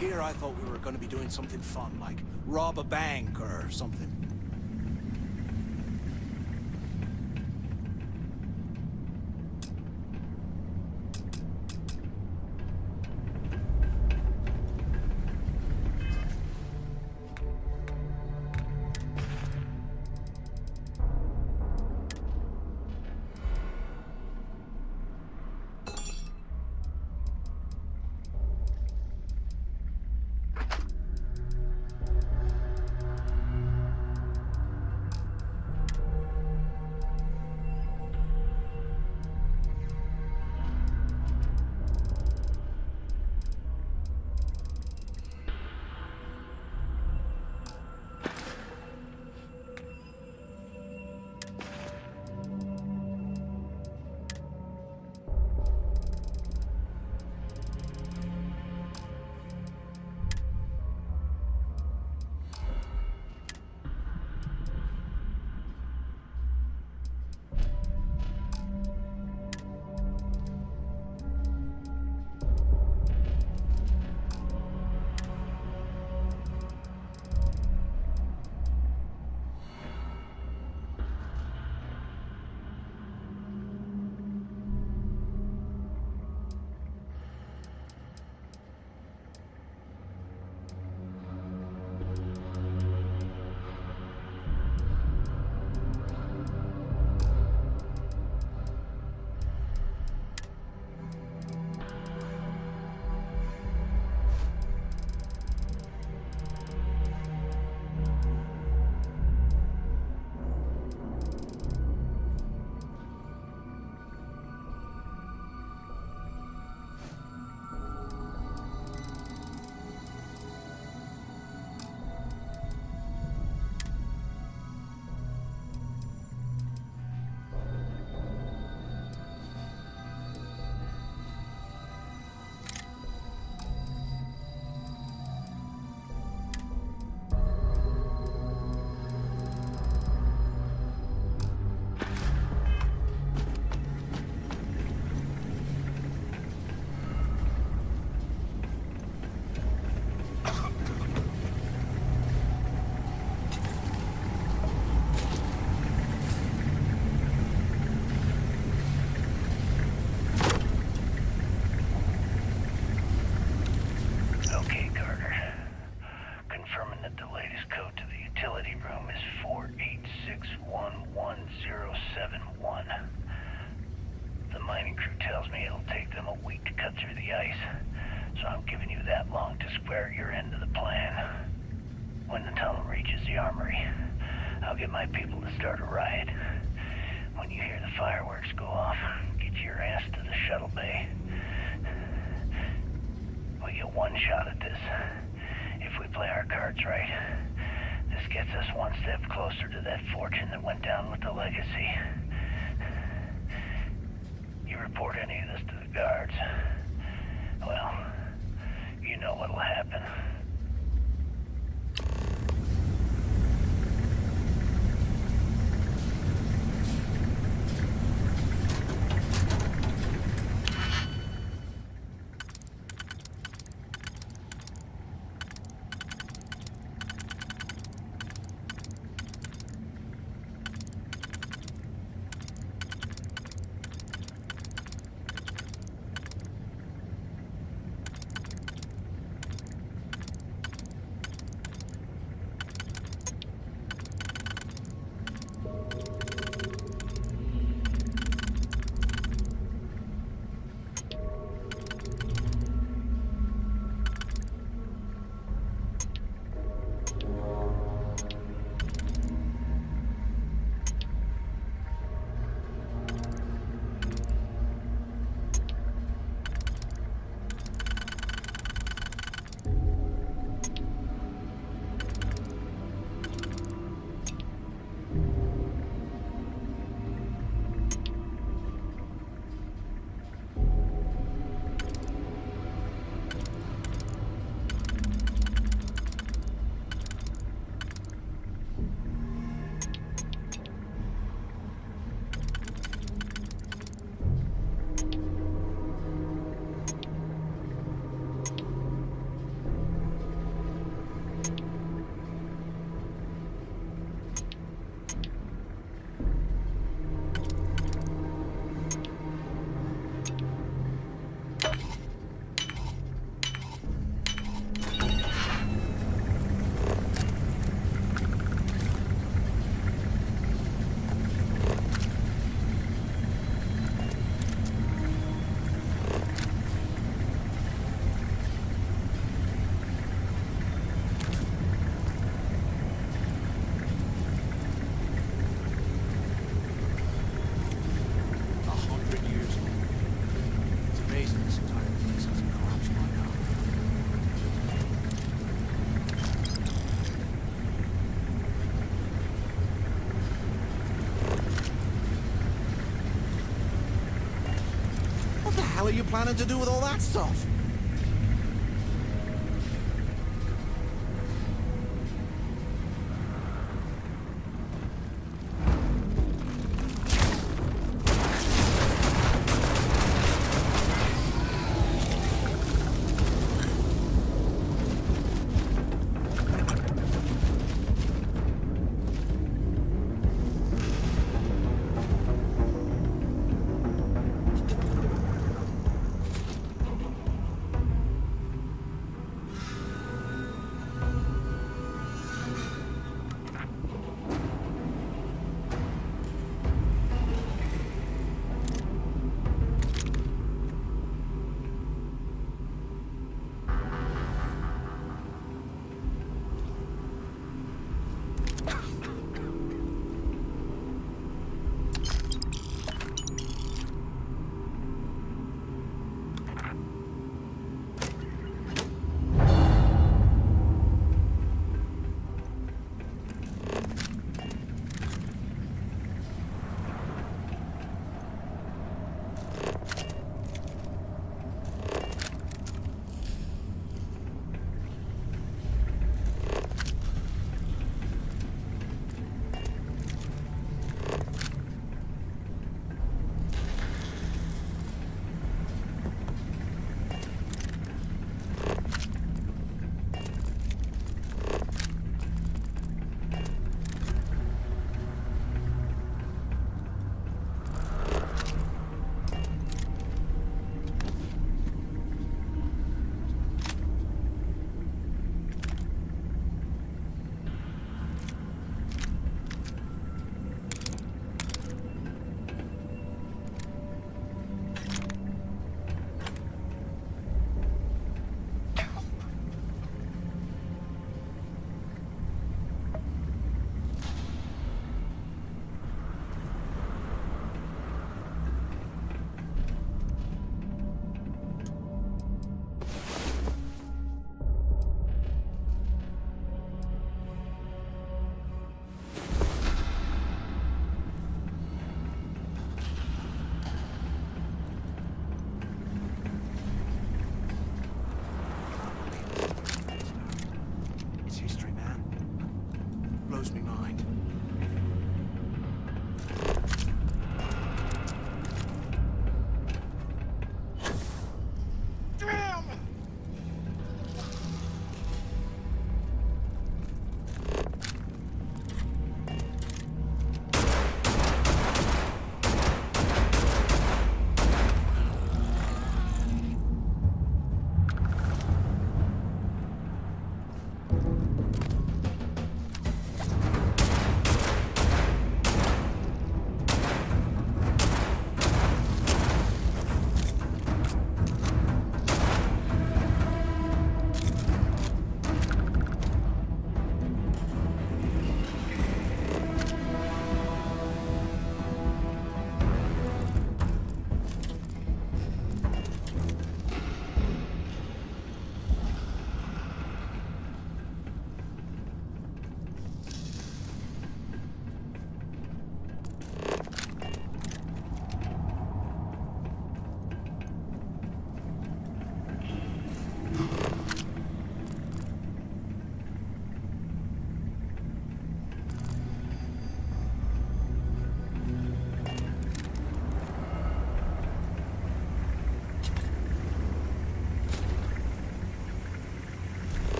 Here I thought we were gonna be doing something fun, like rob a bank or something. are you planning to do with all that stuff?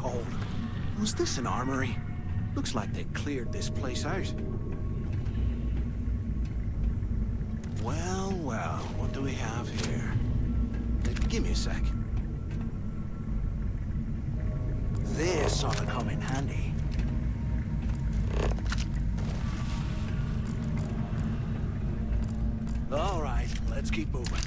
cold. Was this an armory? Looks like they cleared this place out. Well, well, what do we have here? Give me a sec. This ought to come in handy. All right, let's keep moving.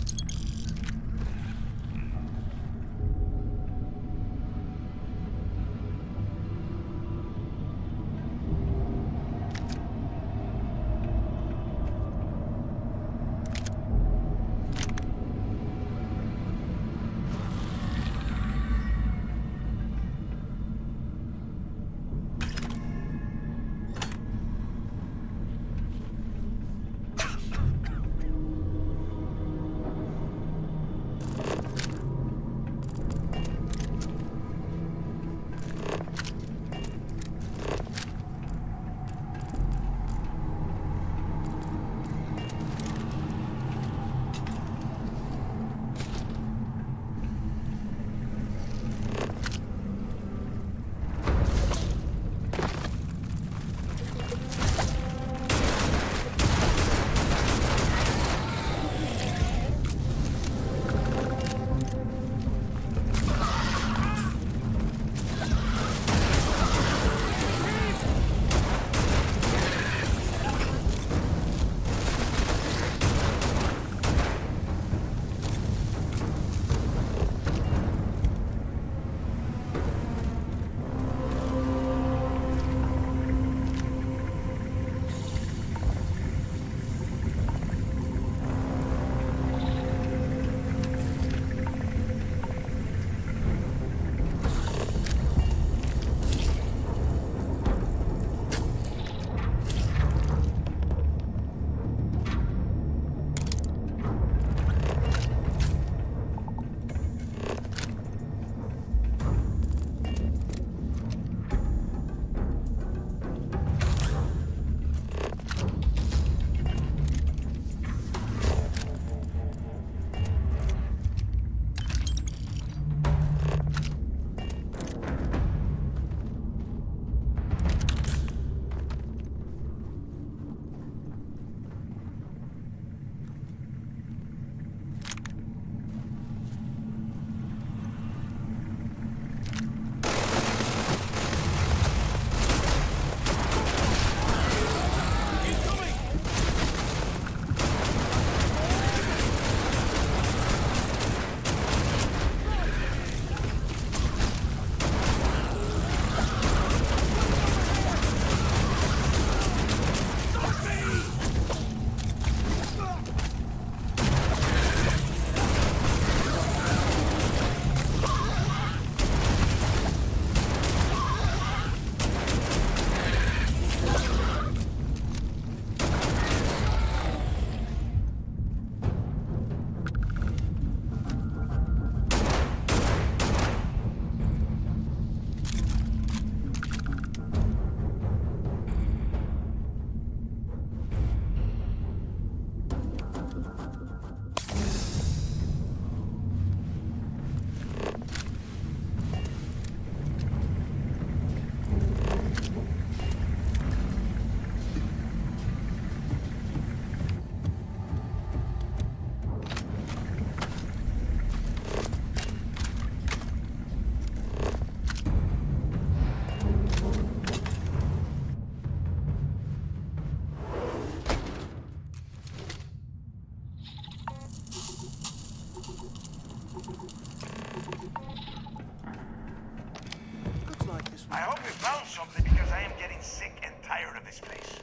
I hope we found something because I am getting sick and tired of this place.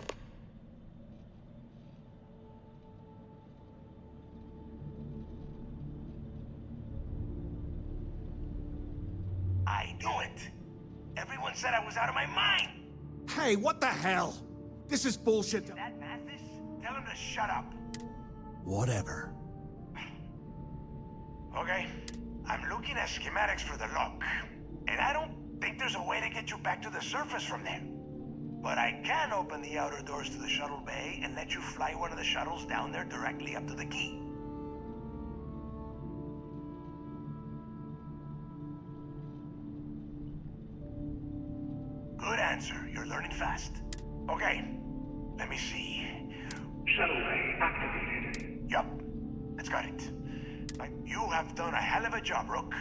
I knew it. Everyone said I was out of my mind. Hey, what the hell? This is bullshit. That Mathis? Tell him to shut up. Whatever. Okay, I'm looking at schematics for the lock, and I don't think there's a way to get you back to the surface from there. But I can open the outer doors to the shuttle bay and let you fly one of the shuttles down there directly up to the key. answer. You're learning fast. Okay, let me see. Shuttle bay activated. Yup, that's got it. You have done a hell of a job, Rook.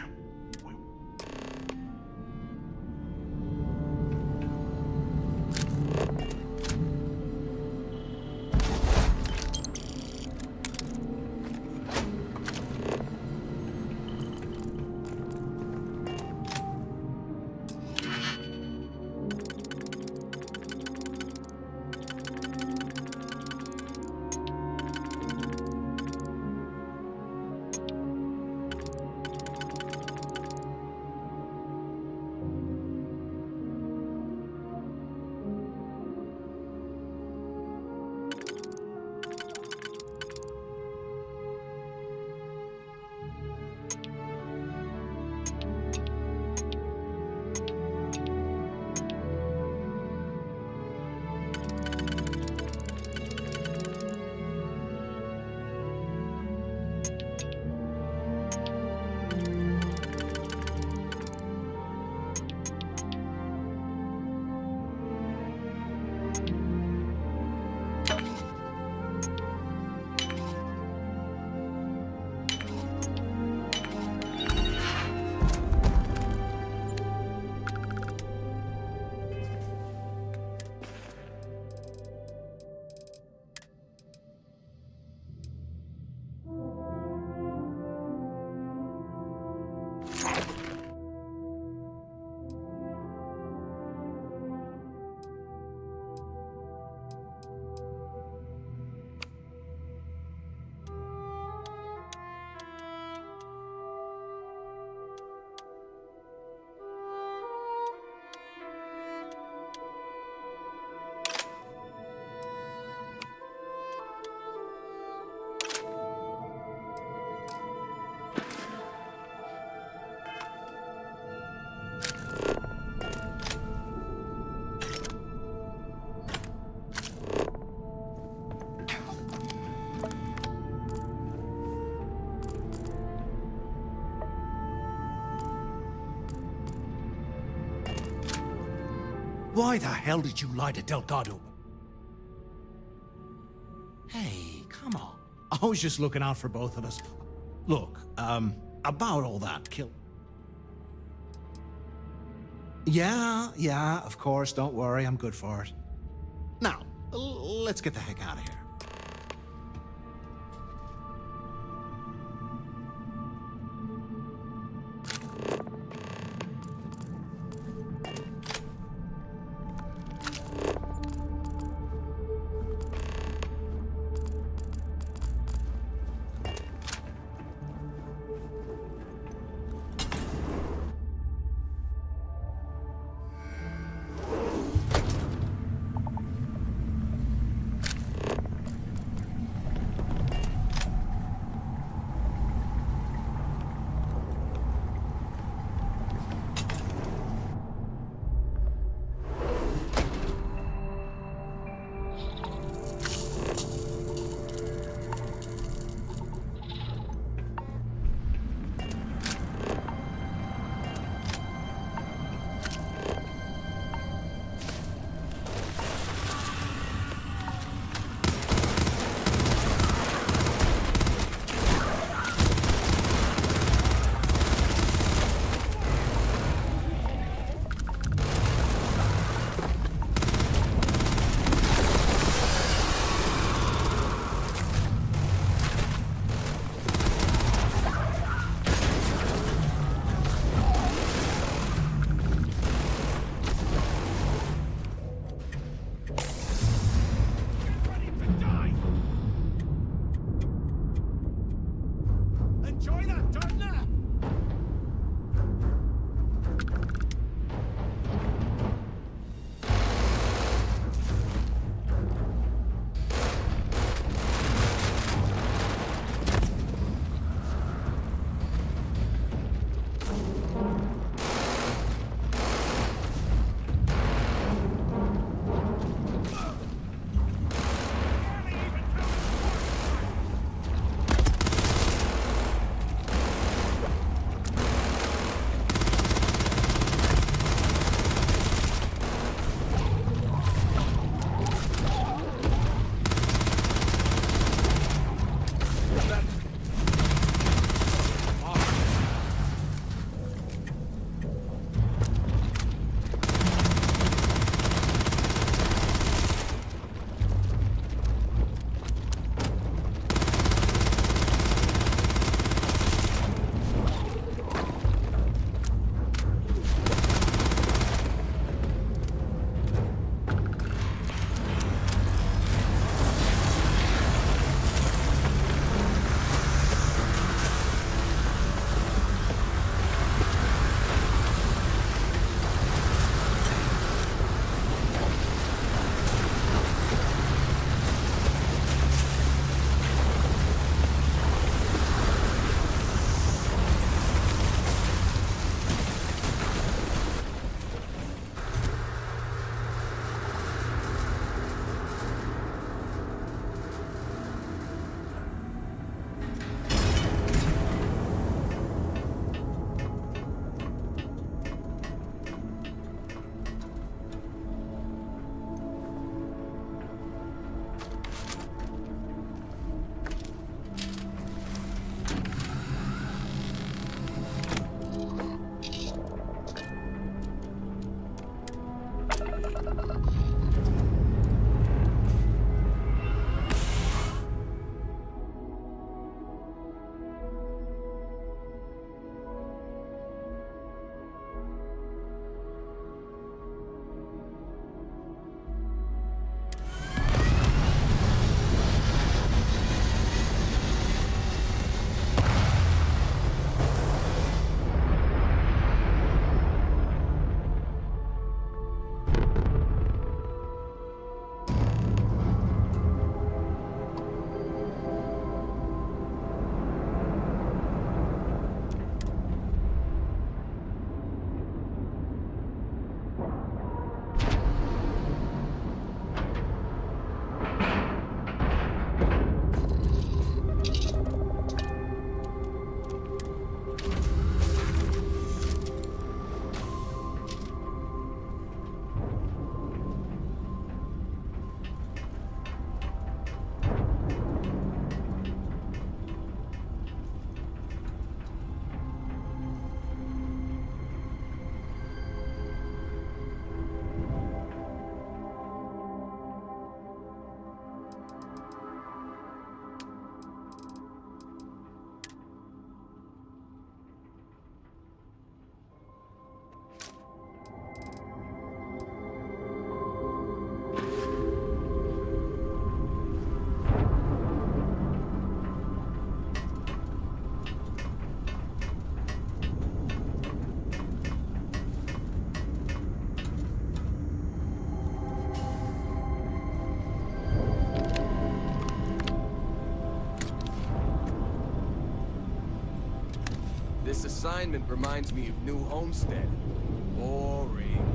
Why the hell did you lie to Delgado? Hey, come on. I was just looking out for both of us. Look, about all that kill... Yeah, of course, don't worry, I'm good for it. Now, let's get the heck out of here. This assignment reminds me of New Homestead. Boring.